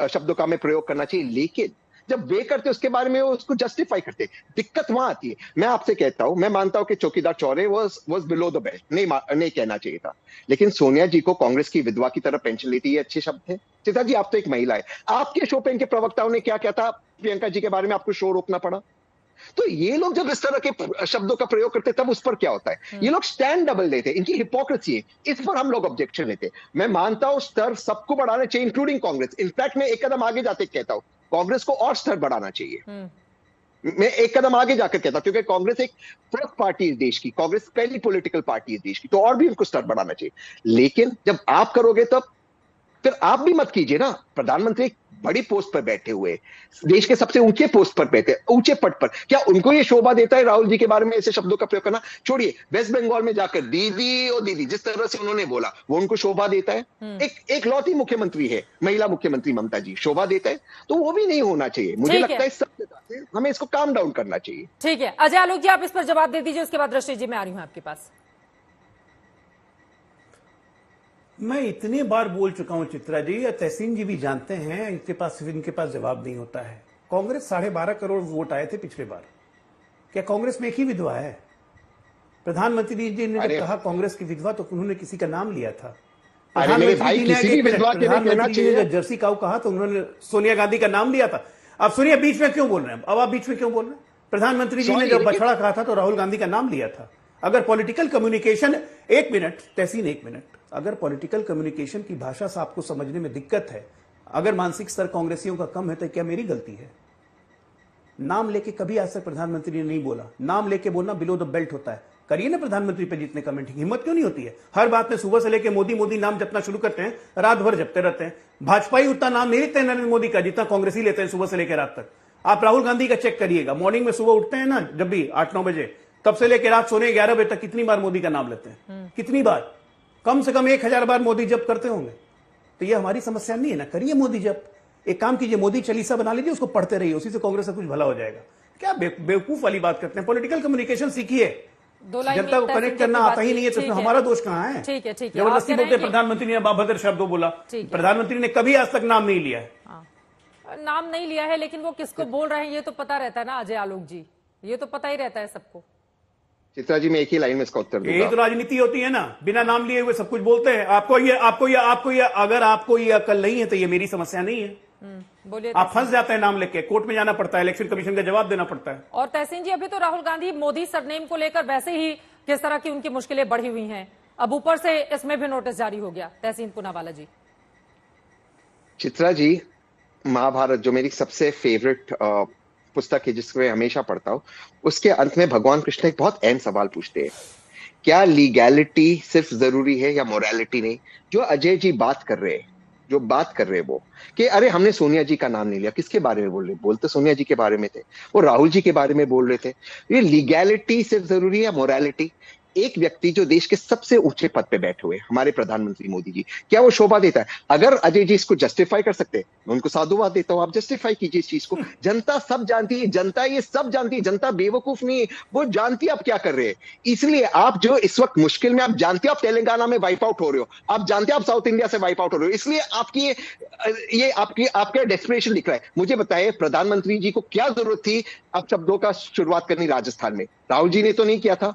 शब्दों का हमें प्रयोग करना चाहिए? लेकिन जब वे करते उसके बारे में वो उसको जस्टिफाई करते, दिक्कत वहां आती है। मैं आपसे कहता हूं, मैं मानता हूं कि चौकीदार Chaure was below the belt, नहीं कहना चाहिए था। लेकिन सोनिया जी को कांग्रेस की विधवा की तरह पेंशन लेती है, अच्छे शब्द है। चिता जी, आप तो एक महिला है, आपके शो पे इनके प्रवक्ताओं ने क्या था प्रियंका जी के बारे में, आपको शो रोकना पड़ा। तो ये लोग जब इस तरह के शब्दों का प्रयोग करते तब उस पर क्या होता है? ये लोग स्टैंड डबल लेते, इनकी हिपोक्रेसी है, इस पर हम लोग ऑब्जेक्शन लेते। मैं मानता हूं स्तर सबको बढ़ाना चाहिए, इंक्लूडिंग कांग्रेस। इनफैक्ट मैं एक कदम आगे जाते कहता हूं कांग्रेस को और स्तर बढ़ाना चाहिए। मैं एक कदम आगे जाकर कहता हूं, क्योंकि कांग्रेस एक फर्स्ट पार्टी है देश की, कांग्रेस पहली पॉलिटिकल पार्टी है देश की, तो और भी उनको स्तर बढ़ाना चाहिए। लेकिन जब आप करोगे तब फिर आप भी मत कीजिए ना। प्रधानमंत्री एक बड़ी पोस्ट पर बैठे हुए, देश के सबसे ऊंचे पोस्ट पर बैठे, ऊंचे पद पर, क्या उनको ये शोभा देता है राहुल जी के बारे में ऐसे शब्दों का प्रयोग करना? छोड़िए, वेस्ट बंगाल में जाकर दीदी ओ दीदी जिस तरह से उन्होंने बोला, वो उनको शोभा देता है? एक लौती मुख्यमंत्री है, महिला मुख्यमंत्री ममता जी, शोभा देता है? तो वो भी नहीं होना चाहिए। मुझे लगता है सब हमें इसको काम डाउन करना चाहिए। ठीक है, अजय आलोक जी, आप इस पर जवाब दे दीजिए, उसके बाद रशीद जी मैं आ रही हूं आपके पास। मैं इतने बार बोल चुका हूं चित्रा जी, या तहसीन जी भी जानते हैं, इनके पास जवाब नहीं होता है। कांग्रेस 12.5 करोड़ वोट आए थे पिछले बार। क्या कांग्रेस में एक ही विधवा है? प्रधानमंत्री जी ने जब कहा कांग्रेस की विधवा, तो उन्होंने किसी का नाम लिया था। प्रधानमंत्री जी ने जर्सी काऊ कहा तो उन्होंने सोनिया गांधी का नाम लिया था। अब सुनिए, बीच में क्यों बोल रहे हैं? अब आप बीच में क्यों बोल रहे हैं? प्रधानमंत्री जी ने जब बछड़ा कहा था तो राहुल गांधी का नाम लिया था। अगर पॉलिटिकल कम्युनिकेशन, एक मिनट तहसीन, एक मिनट, अगर पॉलिटिकल कम्युनिकेशन की भाषा से आपको समझने में दिक्कत है, अगर मानसिक स्तर कांग्रेसियों का कम है, तो क्या मेरी गलती है? नाम लेके कभी आज तक प्रधानमंत्री ने नहीं बोला। नाम लेके बोलना बिलो द बेल्ट होता है। करिए ना प्रधानमंत्री पे जितने कमेंट, हिम्मत क्यों नहीं होती है? हर बात में सुबह से लेके मोदी मोदी नाम जपना शुरू करते हैं, रात भर जपते रहते हैं। भाजपाई उतना नाम नहीं लेते हैं नरेंद्र मोदी का जितना कांग्रेसी लेते हैं सुबह से लेकर रात तक। आप राहुल गांधी का चेक करिएगा, मॉर्निंग में सुबह उठते हैं ना, जब भी 8-9 बजे, तब से लेकर रात सोने 11 बजे तक कितनी बार मोदी का नाम लेते हैं? कितनी बार? कम से कम 1000 बार मोदी जप करते होंगे। तो ये हमारी समस्या नहीं है ना, करिए मोदी जप। एक काम कीजिए, मोदी चालीसा बना लीजिए, उसको पढ़ते रहिए, उसी से कांग्रेस का कुछ भला हो जाएगा। क्या बेवकूफ वाली बात करते हैं? पॉलिटिकल कम्युनिकेशन सीखिए। जनता को कनेक्ट करना आता ही नहीं है, तो इसमें हमारा दोष कहां है? ठीक है, जबरदस्ती बोलते प्रधानमंत्री ने अभद्र शब्द बोला। प्रधानमंत्री ने कभी आज तक नाम नहीं लिया है। नाम नहीं लिया है, लेकिन वो किसको बोल रहे हैं ये तो पता रहता है ना अजय आलोक जी, ये तो पता ही रहता है सबको। चित्रा जी मैं एक ही लाइन में इसका उत्तर दूंगा। यही तो राजनीति होती है ना, बिना नाम लिए हुए सब कुछ बोलते हैं। आपको ये अगर आपको ये अकल नहीं है तो ये मेरी समस्या नहीं है। बोलिए। आप फंस जाते हैं, नाम लेके कोर्ट में जाना पड़ता है, इलेक्शन कमीशन का जवाब देना पड़ता है। और तहसीन जी, अभी तो राहुल गांधी मोदी सरनेम को लेकर वैसे ही किस तरह की उनकी मुश्किलें बढ़ी हुई हैं, अब ऊपर से इसमें भी नोटिस जारी हो गया। तहसीन पूनावाला जी। चित्रा जी, महाभारत जो मेरी सबसे फेवरेट पुस्तक है जिसको मैं हमेशा पढ़ता हूँ, उसके अंत में भगवान कृष्ण एक बहुत अहम सवाल पूछते हैं, क्या लीगैलिटी सिर्फ जरूरी है या मोरालिटी नहीं? जो अजय जी बात कर रहे हैं वो कि अरे हमने सोनिया जी का नाम नहीं लिया, किसके बारे में बोल रहे? बोलते सोनिया जी के बारे में थे, वो राहुल जी के बारे में बोल रहे थे। ये लीगैलिटी सिर्फ जरूरी है या मोरालिटी? एक व्यक्ति जो देश के सबसे ऊंचे पद पे बैठे हुए हमारे प्रधानमंत्री मोदी जी, क्या वो शोभा देता है? अगर अजय जी इसको जस्टिफाई कर सकते हैं, मैं उनको साधुवाद देता हूं, आप जस्टिफाई कीजिए इस चीज को। जनता सब जानती है, जनता ये सब जानती है, जनता बेवकूफ नहीं है, वो जानती है आप क्या कर रहे हैं। इसलिए आप जो इस वक्त मुश्किल में, आप जानते हो आप तेलंगाना में वाइप आउट हो रहे हो, आप जानते हो आप साउथ इंडिया से वाइप आउट हो रहे हो, इसलिए आपकी ये आपका डेस्परेशन दिख रहा है। मुझे बताइए प्रधानमंत्री जी को क्या जरूरत थी अब शब्दों का शुरुआत करनी राजस्थान में? राहुल जी ने तो नहीं किया था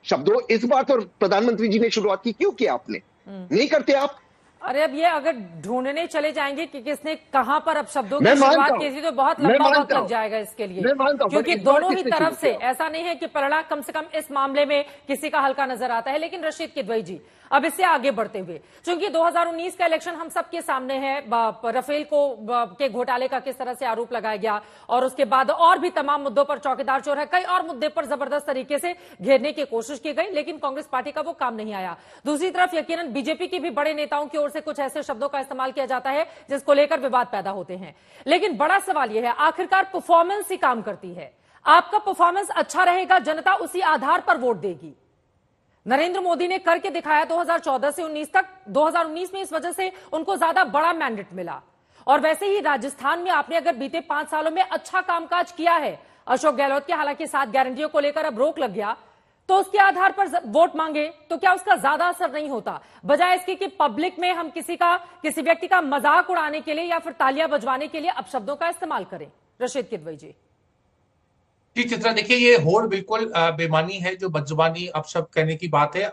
शब्दों, इस बार तो प्रधानमंत्री जी ने शुरुआत की, क्यों किया आपने? नहीं करते आप। अरे अब ये अगर ढूंढने चले जाएंगे कि किसने कहां पर अब शब्दों की शुरुआत की थी तो बहुत लंबा वक्त लग जाएगा इसके लिए, क्योंकि दोनों ही तरफ से ऐसा नहीं है कि पलड़ा कम से कम इस मामले में किसी का हल्का नजर आता है। लेकिन रशीद किदवई जी, अब इससे आगे बढ़ते हुए, चूंकि 2019 का इलेक्शन हम सबके सामने है, राफेल के घोटाले का किस तरह से आरोप लगाया गया और उसके बाद और भी तमाम मुद्दों पर चौकीदार चोर है, कई और मुद्दे पर जबरदस्त तरीके से घेरने की कोशिश की गई, लेकिन कांग्रेस पार्टी का वो काम नहीं आया। दूसरी तरफ यकीनन बीजेपी की भी बड़े नेताओं की ओर से कुछ ऐसे शब्दों का इस्तेमाल किया जाता है जिसको लेकर विवाद पैदा होते हैं। लेकिन बड़ा सवाल यह है, आखिरकार परफॉर्मेंस ही काम करती है। आपका परफॉर्मेंस अच्छा रहेगा, जनता उसी आधार पर वोट देगी। नरेंद्र मोदी ने करके दिखाया 2014 से 19 तक, 2019 में इस वजह से उनको ज्यादा बड़ा मैंडेट मिला। और वैसे ही राजस्थान में आपने अगर बीते 5 सालों में अच्छा कामकाज किया है, अशोक गहलोत के हालांकि 7 गारंटियों को लेकर अब रोक लग गया, तो उसके आधार पर वोट मांगे तो क्या उसका ज्यादा असर नहीं होता, बजाय इसके कि पब्लिक में हम किसी व्यक्ति का मजाक उड़ाने के लिए या फिर तालियां बजवाने के लिए अपशब्दों का इस्तेमाल करें। रशीद किदवई जी। जी चित्रा, देखिए ये होड़ बिल्कुल बेमानी है, जो बदजुबानी अपशब्द कहने की बात है,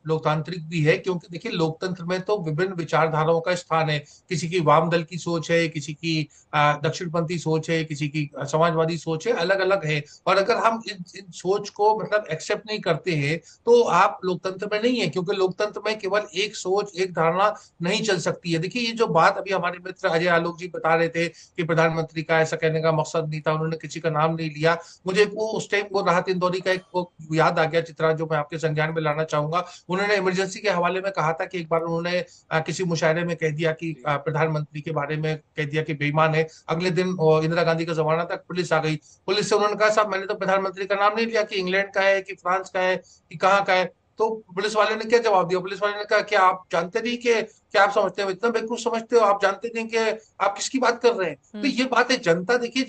लोकतांत्रिक भी है, क्योंकि देखिए लोकतंत्र में तो विभिन्न विचारधाराओं का स्थान है। किसी की वाम दल की सोच है, किसी की दक्षिणपंथी सोच है, किसी की समाजवादी सोच है, अलग अलग है। और अगर हम इन सोच को मतलब एक्सेप्ट नहीं करते हैं तो आप लोकतंत्र में नहीं है, क्योंकि लोकतंत्र में केवल एक सोच, एक धारणा नहीं चल सकती है। देखिए ये जो बात अभी हमारे मित्र अजय आलोक जी बता रहे थे कि प्रधानमंत्री का ऐसा कहने का मकसद नहीं था, उन्होंने किसी का नाम नहीं लिया, मुझे वो उस टाइम वो राहत इंदौरी का एक वो याद आ गया चित्रा, जो मैं आपके संज्ञान में लाना चाहूंगा। उन्होंने इमरजेंसी के हवाले में कहा था कि एक बार उन्होंने किसी मुशायरे में कह दिया कि प्रधानमंत्री के बारे में कह दिया कि बेईमान है। अगले दिन इंदिरा गांधी का जमाना तक पुलिस आ गई, पुलिस से उन्होंने कहा साहब मैंने तो प्रधानमंत्री का नाम नहीं लिया कि इंग्लैंड का है कि फ्रांस का है कि कहाँ का है। तो पुलिस वाले ने क्या जवाब दिया? पुलिस वाले ने कहा क्या आप जानते नहीं कि क्या आप समझते हो, इतना बेवकूफ समझते हो, आप जानते नहीं कि आप किसकी बात कर रहे हैं। तो ये बात है, जनता देखिए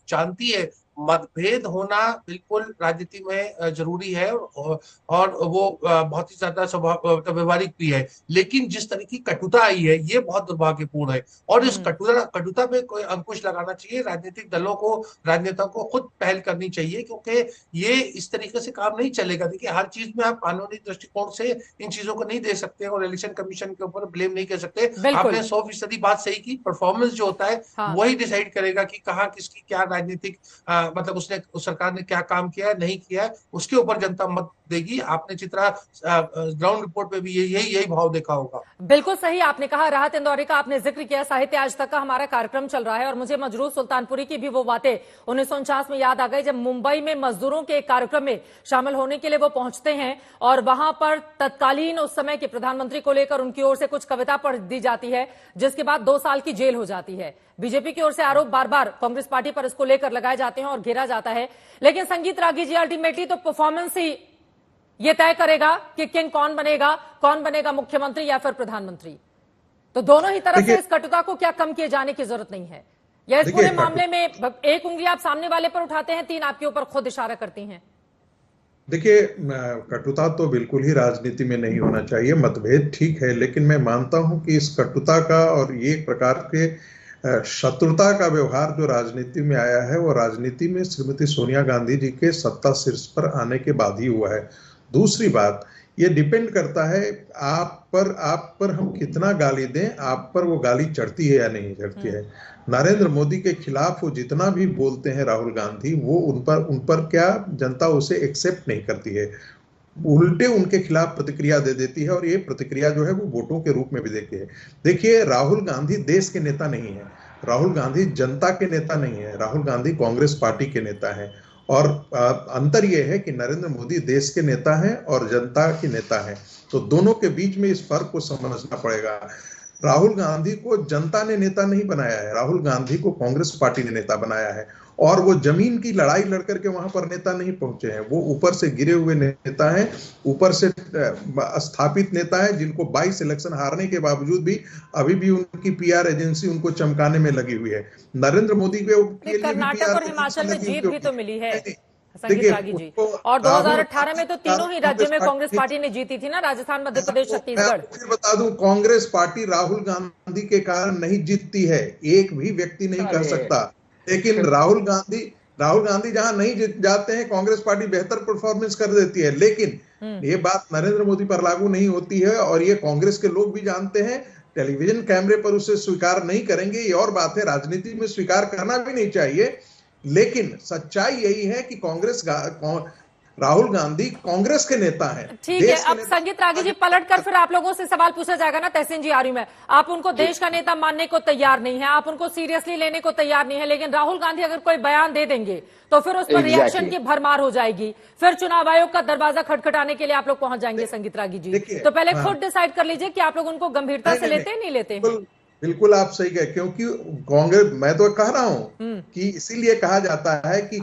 जानती है, मतभेद होना बिल्कुल राजनीति में जरूरी है और वो बहुत ही ज्यादा व्यवहारिक भी है। लेकिन जिस तरह की कटुता आई है ये बहुत दुर्भाग्यपूर्ण है और इस कटुता पे कोई अंकुश लगाना चाहिए। राजनीतिक दलों को, राजनेताओं को खुद पहल करनी चाहिए, क्योंकि ये इस तरीके से काम नहीं चलेगा। देखिए हर चीज में आप कानूनी दृष्टिकोण से इन चीजों को नहीं दे सकते और इलेक्शन कमीशन के ऊपर ब्लेम नहीं कर सकते। आपने 100% बात सही की, परफॉर्मेंस जो होता है वही डिसाइड करेगा कि कहाँ किसकी क्या राजनीतिक मतलब उस सरकार ने क्या काम किया है, नहीं किया है, उसके ऊपर जनता मत देगी। आपने चित्रा ग्राउंड रिपोर्ट पे भी यही भाव देखा होगा। बिल्कुल सही आपने कहा। राहत इंदौरी का आपने जिक्र किया, साहित्य आज तक का हमारा कार्यक्रम चल रहा है और मुझे मजरूर सुल्तानपुरी की भी वो बातें 1949 में याद आ गई, जब मुंबई में मजदूरों के एक कार्यक्रम में शामिल होने के लिए वो पहुंचते हैं और वहां पर तत्कालीन उस समय के प्रधानमंत्री को लेकर उनकी ओर से कुछ कविता पढ़ दी जाती है, जिसके बाद 2 साल की जेल हो जाती है। बीजेपी की ओर से आरोप बार बार कांग्रेस पार्टी पर इसको लेकर लगाए जाते हैं और घेरा जाता है, लेकिन संगीत रागी जी अल्टीमेटली तो परफॉर्मेंस ही ये तय करेगा कि किंग कौन बनेगा मुख्यमंत्री या फिर प्रधानमंत्री। तो दोनों ही तरफ से इस कटुता को क्या कम किए जाने की जरूरत नहीं है, या इस पूरे मामले में एक उंगली आप सामने वाले पर उठाते हैं, 3 आपके ऊपर खुद इशारा करती हैं। देखिए कटुता तो बिल्कुल ही राजनीति में नहीं होना चाहिए, मतभेद ठीक है, लेकिन मैं मानता हूं कि इस कटुता का और ये प्रकार के शत्रुता का व्यवहार जो राजनीति में आया है वो राजनीति में श्रीमती सोनिया गांधी जी के सत्ता शीर्ष पर आने के बाद ही हुआ है। दूसरी बात, ये डिपेंड करता है आप पर हम कितना गाली दें, आप पर वो गाली चढ़ती है या नहीं चढ़ती है। नरेंद्र मोदी के खिलाफ वो जितना भी बोलते हैं राहुल गांधी, वो उन पर क्या जनता उसे एक्सेप्ट नहीं करती है, उल्टे उनके खिलाफ प्रतिक्रिया दे देती है, और ये प्रतिक्रिया जो है वो वोटों के रूप में भी देती है। देखिए, राहुल गांधी देश के नेता नहीं है, राहुल गांधी जनता के नेता नहीं है, राहुल गांधी कांग्रेस पार्टी के नेता है। और अंतर यह है कि नरेंद्र मोदी देश के नेता हैं और जनता के नेता हैं, तो दोनों के बीच में इस फर्क को समझना पड़ेगा। राहुल गांधी को जनता ने नेता नहीं बनाया है, राहुल गांधी को कांग्रेस पार्टी ने नेता बनाया है, और वो जमीन की लड़ाई लड़कर के वहां पर नेता नहीं पहुंचे हैं, वो ऊपर से गिरे हुए नेता हैं, ऊपर से स्थापित नेता हैं, जिनको 22 इलेक्शन हारने के बावजूद भी अभी भी उनकी पीआर एजेंसी उनको चमकाने में लगी हुई है। नरेंद्र मोदी के कर्नाटक और हिमाचल में जीत भी तो मिली है संगीत रागी जी, और 2018 में तो तीनों ही राज्यों में कांग्रेस पार्टी ने जीती थी ना, राजस्थान, मध्य प्रदेश, छत्तीसगढ़। फिर बता दूं, कांग्रेस पार्टी राहुल गांधी के कारण नहीं जीतती है, एक भी व्यक्ति नहीं कह सकता, लेकिन राहुल गांधी जहां नहीं जीत जाते हैं, कांग्रेस पार्टी बेहतर परफॉर्मेंस कर देती है। लेकिन ये बात नरेंद्र मोदी पर लागू नहीं होती है, और ये कांग्रेस के लोग भी जानते हैं। टेलीविजन कैमरे पर उसे स्वीकार नहीं करेंगे, ये और बात है, राजनीति में स्वीकार करना भी नहीं चाहिए, लेकिन सच्चाई यही है कि राहुल गांधी कांग्रेस के नेता हैं। ठीक है, अब संगीत रागी जी पलट कर फिर आप लोगों से सवाल पूछा जाएगा ना, तहसीन जी आ रही मैं, आप उनको देश का नेता मानने को तैयार नहीं है, आप उनको सीरियसली लेने को तैयार नहीं है, लेकिन राहुल गांधी अगर कोई बयान दे देंगे तो फिर उस पर रिएक्शन की भरमार हो जाएगी, फिर चुनाव आयोग का दरवाजा खटखटाने के लिए आप लोग पहुंच जाएंगे। संगीत रागी जी, तो पहले खुद डिसाइड कर लीजिए कि आप लोग उनको गंभीरता से लेते हैं नहीं लेते हैं। बिल्कुल आप सही कहे, क्योंकि कांग्रेस, मैं तो कह रहा हूं कि इसीलिए कहा जाता है कि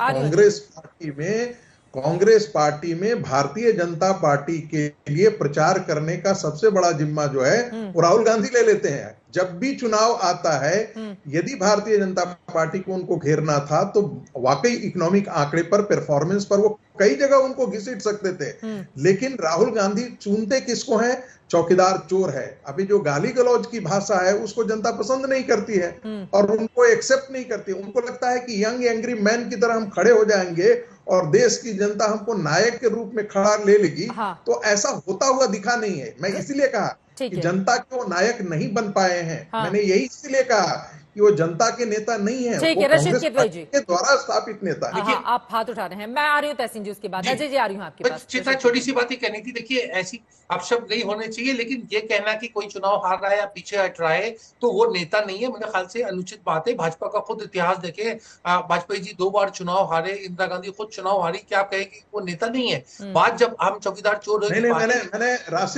कांग्रेस पार्टी में भारतीय जनता पार्टी के लिए प्रचार करने का सबसे बड़ा जिम्मा जो है वो राहुल गांधी ले लेते हैं। जब भी चुनाव आता है, यदि भारतीय जनता पार्टी को उनको घेरना था तो वाकई इकोनॉमिक आंकड़े पर, परफॉर्मेंस पर वो कई जगह उनको घसीट सकते थे, लेकिन राहुल गांधी चुनते किसको हैं? चौकीदार चोर है। अभी जो गाली गलौज की भाषा है उसको जनता पसंद नहीं करती है और उनको एक्सेप्ट नहीं करती। उनको लगता है कि यंग एंग्री मैन की तरह हम खड़े हो जाएंगे और देश की जनता हमको नायक के रूप में खड़ा ले लेगी। तो ऐसा होता हुआ दिखा नहीं है। मैं इसीलिए कहा कि जनता के वो नायक नहीं बन पाए हैं। मैंने यही इसलिए कहा कि वो जनता के नेता नहीं है, ठीक है, रशीद किदवई जी के द्वारा स्थापित नेता। देखिए, आप हाथ उठा रहे हैं, मैं आ रही हूँ तहसीन जी, उसके बाद अजय जी आ रही हूँ आपके पास। चित्रा, छोटी सी बात ही कहनी थी। देखिए, ऐसी अपशब्द नहीं होने चाहिए, लेकिन ये कहना कि कोई चुनाव हार रहा है या पीछे हट रहा है तो वो नेता नहीं है, मेरे ख्याल से अनुचित बात है। भाजपा का खुद इतिहास देखे, वाजपेयी जी 2 बार चुनाव हारे, इंदिरा गांधी खुद चुनाव हारी, क्या आप कहेंगे वो नेता नहीं है? बात जब हम चौकीदार चोर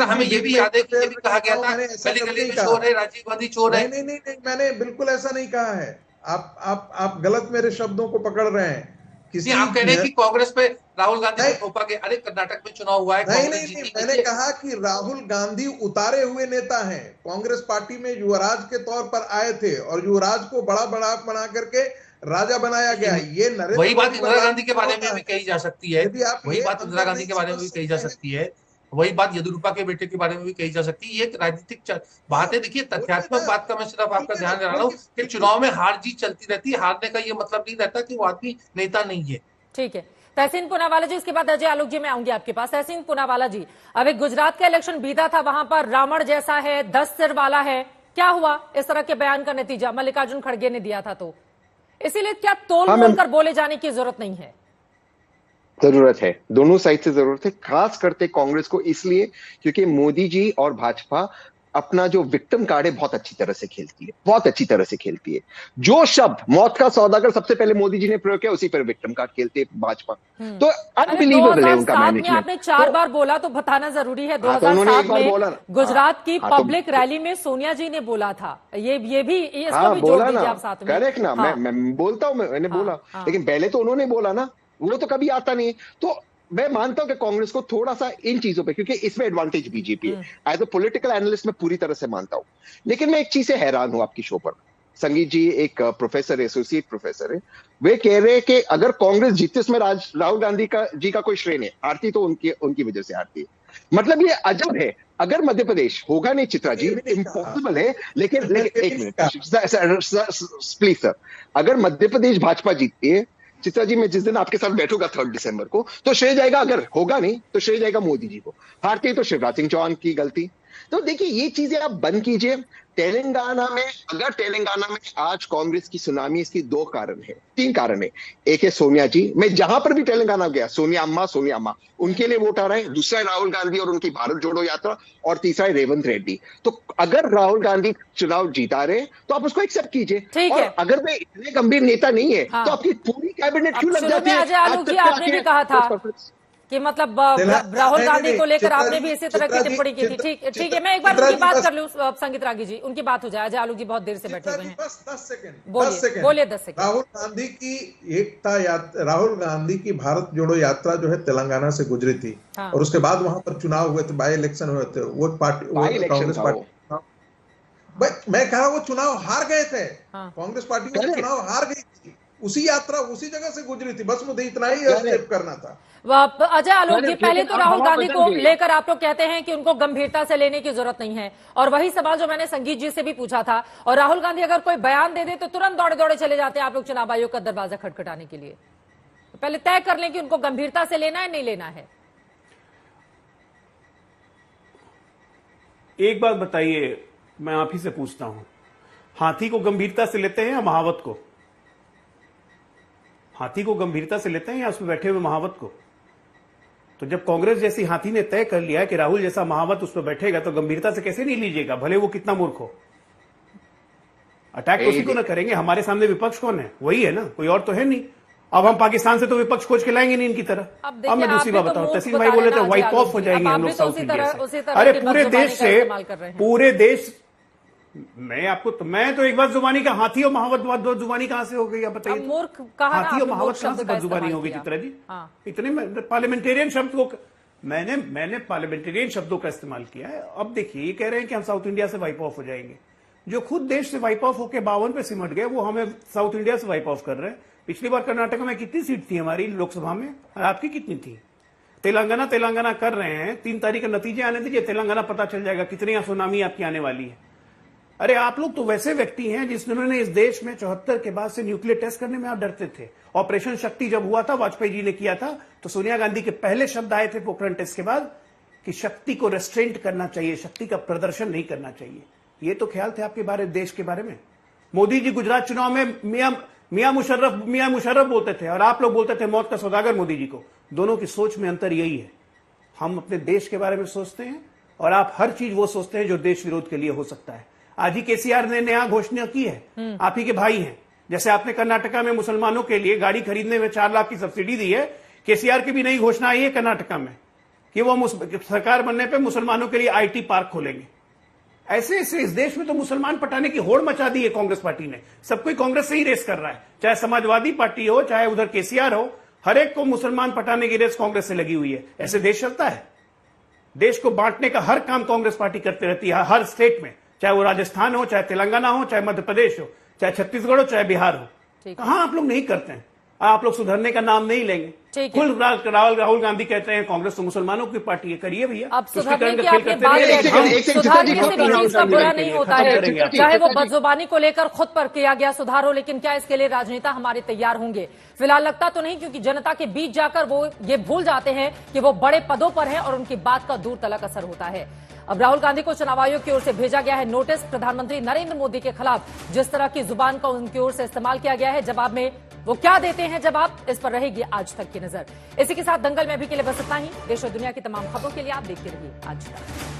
हमें ये भी याद है कि ये भी कहा गया था गली गली में चोर है, राजीव गांधी चोर है। नहीं, मैंने बिल्कुल ऐसा नहीं कहा है। आप गलत मेरे शब्दों को पकड़ रहे हैं। किसी आप कह रहे हैं कि कांग्रेस पे राहुल गांधी को थोपा गया। अरे कर्नाटक में चुनाव हुआ है, नहीं, मैंने कहा कि राहुल गांधी उतारे हुए नेता हैं। कांग्रेस पार्टी में युवराज के तौर पर आए थे और युवराज को बड़ा बना करके राजा बनाया गया। ये वही बात इंदिरा गांधी के बारे में भी कही जा सकती है, वही बात इंदिरा गांधी के बारे में भी कही जा सकती है, वही बात येदियुरप्पा के बेटे के बारे में भी कही जा सकती है। ये राजनीतिक बात है। देखिए, तथ्यात्मक बात का मैं सिर्फ आपका ध्यान दिला रहा हूँ कि चुनाव में हार जीत चलती रहती है। हारने का ये मतलब नहीं रहता कि वो आदमी नेता नहीं है। ठीक है, तहसीन पूनावाला जी, इसके बाद अजय आलोक जी मैं आऊंगी आपके पास। तहसीन पूनावाला जी, अब एक गुजरात का इलेक्शन बीता था, वहां पर रावण जैसा है, 10 सिर वाला है, क्या हुआ? इस तरह के बयान का नतीजा मल्लिकार्जुन खड़गे ने दिया था, तो इसीलिए क्या तोल कर बोले जाने की जरूरत नहीं है? जरूरत है, दोनों साइड से जरूरत है, खास करते कांग्रेस को, इसलिए क्योंकि मोदी जी और भाजपा अपना जो विक्टिम कार्ड है बहुत अच्छी तरह से खेलती है, बहुत अच्छी तरह से खेलती है। जो शब्द मौत का सौदागर सबसे पहले मोदी जी ने प्रयोग किया, उसी पर विक्टिम कार्ड खेलते भाजपा। तो अनबिलीवेबल है उनका मैनेजमेंट। आपने 4 बार बोला तो बताना जरूरी है। 2007 में गुजरात की पब्लिक रैली में सोनिया जी ने बोला था, ये भी इसको भी जोड़ दीजिए आप साथ में। करेक्ट ना, मैं बोलता हूं, मैंने बोला, लेकिन पहले तो उन्होंने बोला ना, वो तो कभी आता नहीं। तो मैं मानता हूं कि कांग्रेस को थोड़ा सा इन चीजों पे, क्योंकि इसमें एडवांटेज बीजेपी है, एज अ पॉलिटिकल एनालिस्ट मैं पूरी तरह से मानता हूं। लेकिन मैं एक चीज से हैरान हूं आपकी शो पर। संगीत जी एक प्रोफेसर है, एसोसिएट प्रोफेसर है, वे कह रहे हैं कि अगर कांग्रेस जीतती उसमें राहुल गांधी जी का कोई श्रेय नहीं, हारती तो उनकी वजह से हारती है। मतलब ये अजब है। अगर मध्य प्रदेश होगा नहीं चित्रा जी, इम्पॉसिबल है, लेकिन एक मिनट प्लीज सर, अगर मध्य प्रदेश भाजपा जीतती है चित्रा जी, मैं जिस दिन आपके साथ बैठूंगा 3 दिसंबर को, तो श्रेय जाएगा, अगर होगा नहीं तो श्रेय जाएगा मोदी जी को। हारती है तो शिवराज सिंह चौहान की गलती। तो देखिए ये चीजें आप बंद कीजिए। तेलंगाना में, अगर तेलंगाना में आज कांग्रेस की सुनामी, इसकी 3 कारण है। एक है सोनिया जी, मैं जहां पर भी तेलंगाना गया, सोनिया अम्मा उनके लिए वोट आ रहा है। दूसरा है राहुल गांधी और उनकी भारत जोड़ो यात्रा, और तीसरा है रेवंत रेड्डी। तो अगर राहुल गांधी चुनाव जीता रहे तो आप उसको एक्सेप्ट कीजिए, और अगर वे इतने गंभीर नेता नहीं है तो आपकी पूरी कैबिनेट क्यों लग जाती है? आपने भी कहा था कि मतलब राहुल गांधी को लेकर आपने भी इसी तरह की टिप्पणी की थी। ठीक है, मैं एक बार उनकी बात कर लूं, संगीत रागी जी, उनकी बात हो जाए। अजय आलोक जी बहुत देर से बैठे हुए हैं, बस 10 सेकंड बोलिए 10 सेकंड। राहुल गांधी की एकता यात्रा, राहुल गांधी की भारत जोड़ो यात्रा जो है तेलंगाना से गुजरी थी, और उसके बाद वहां पर चुनाव हुए थे, बाई इलेक्शन हुए थे, वो कांग्रेस पार्टी, मैं कहा वो चुनाव हार गए थे, कांग्रेस पार्टी वो चुनाव हार गई थी, उसी यात्रा उसी जगह से गुजरी थी, बस मुझे इतना ही स्टेप करना था। अजय आलोक जी, पहले तो राहुल गांधी को लेकर आप लोग कहते हैं कि उनको गंभीरता से लेने की जरूरत नहीं है, और वही सवाल जो मैंने संगीत जी से भी पूछा था। और राहुल गांधी अगर कोई बयान दे दे तो तुरंत दौड़े दौड़े चले जाते हैं आप लोग चुनाव आयोग का दरवाजा खटखटाने के लिए। तो पहले तय कर लें कि उनको गंभीरता से लेना है, नहीं लेना है। एक बात बताइए, मैं आप ही से पूछता हूं, हाथी को गंभीरता से लेते हैं या महावत को? हाथी को गंभीरता से लेते हैं या उसमें बैठे हुए महावत को? तो जब कांग्रेस जैसी हाथी ने तय कर लिया कि राहुल जैसा महावत उस पर बैठेगा, तो गंभीरता से कैसे नहीं लीजिएगा, भले वो कितना मूर्ख हो। अटैक तो उसी को ना करेंगे। हमारे सामने विपक्ष कौन है? वही है ना, कोई और तो है नहीं। अब हम पाकिस्तान से तो विपक्ष खोज के लाएंगे नहीं इनकी तरह। अब मैं दूसरी बात बताऊं, तहसीन भाई बोले थे वाइप ऑफ हो जाएंगे हम लोग साउथ इंडिया से। अरे पूरे देश मैं तो एक बार जुबानी का हाथी और महावत दो जुबानी कहां से हो गई, आप बताइए। मूर्ख कहा, हाथी और महावत कहां से बदजुबानी हो गई चित्रा जी? इतने पार्लियामेंटेरियन शब्द को मैंने पार्लियामेंटेरियन शब्दों का इस्तेमाल किया है। अब देखिए, ये कह रहे हैं कि हम साउथ इंडिया से वाइप ऑफ हो जाएंगे। जो खुद देश से वाइप ऑफ होकर 52 पे सिमट गए, वो हमें साउथ इंडिया से वाइप ऑफ कर रहे हैं। पिछली बार कर्नाटक में कितनी सीट थी हमारी लोकसभा में, आपकी कितनी थी? तेलंगाना कर रहे हैं। 3 तारीख का नतीजे आने दीजिए, तेलंगाना पता चल जाएगा कितनी सुनामी आपकी आने वाली है। अरे आप लोग तो वैसे व्यक्ति हैं जिन्होंने इस देश में 74 के बाद से न्यूक्लियर टेस्ट करने में आप डरते थे। ऑपरेशन शक्ति जब हुआ था, वाजपेयी जी ने किया था, तो सोनिया गांधी के पहले शब्द आए थे पोखरण टेस्ट के बाद कि शक्ति को रेस्ट्रेंट करना चाहिए, शक्ति का प्रदर्शन नहीं करना चाहिए। ये तो ख्याल थे आपके बारे देश के बारे में। मोदी जी गुजरात चुनाव में मियां मुशर्रफ बोलते थे, और आप लोग बोलते थे मौत का सौदागर मोदी जी को। दोनों की सोच में अंतर यही है। हम अपने देश के बारे में सोचते हैं, और आप हर चीज वो सोचते हैं जो देश विरोध के लिए हो सकता है। आज ही केसीआर ने नया घोषणा की है, आप ही के भाई हैं। जैसे आपने कर्नाटका में मुसलमानों के लिए गाड़ी खरीदने में 4 लाख की सब्सिडी दी है, केसीआर की भी नई घोषणा आई है कर्नाटका में कि वो सरकार बनने पे मुसलमानों के लिए आईटी पार्क खोलेंगे। ऐसे इस देश में तो मुसलमान पटाने की होड़ मचा दी है कांग्रेस पार्टी ने। सब कोई कांग्रेस से ही रेस कर रहा है, चाहे समाजवादी पार्टी हो, चाहे उधर केसीआर हो, हर एक को मुसलमान पटाने की रेस कांग्रेस से लगी हुई है। ऐसे देश चलता है? देश को बांटने का हर काम कांग्रेस पार्टी करती रहती है, हर स्टेट में, चाहे वो राजस्थान हो, चाहे तेलंगाना हो, चाहे मध्य प्रदेश हो, चाहे छत्तीसगढ़ हो, चाहे बिहार हो। कहां आप लोग नहीं करते हैं? आप लोग सुधरने का नाम नहीं लेंगे। कुल राहुल गांधी कहते हैं कांग्रेस तो मुसलमानों की पार्टी है। करिए भैया, अब सुधारने की आपने बात सुधारने से भी चीज का बुरा नहीं होता है, चाहे वो बदजुबानी को लेकर खुद पर किया गया सुधार हो, लेकिन क्या इसके लिए राजनेता हमारे तैयार होंगे? फिलहाल लगता तो नहीं, क्योंकि जनता के बीच जाकर वो ये भूल जाते हैं कि वो बड़े पदों पर हैं और उनकी बात का दूर तलक असर होता है। अब राहुल गांधी को चुनाव आयोग की ओर से भेजा गया है नोटिस। प्रधानमंत्री नरेंद्र मोदी के खिलाफ जिस तरह की जुबान का उनकी ओर से इस्तेमाल किया गया है, जवाब में वो क्या देते हैं जवाब, इस पर रहेगी आज तक की नजर। इसी के साथ दंगल में अभी के लिए बस इतना ही। देश और दुनिया की तमाम खबरों के लिए आप देखते रहिए आज तक।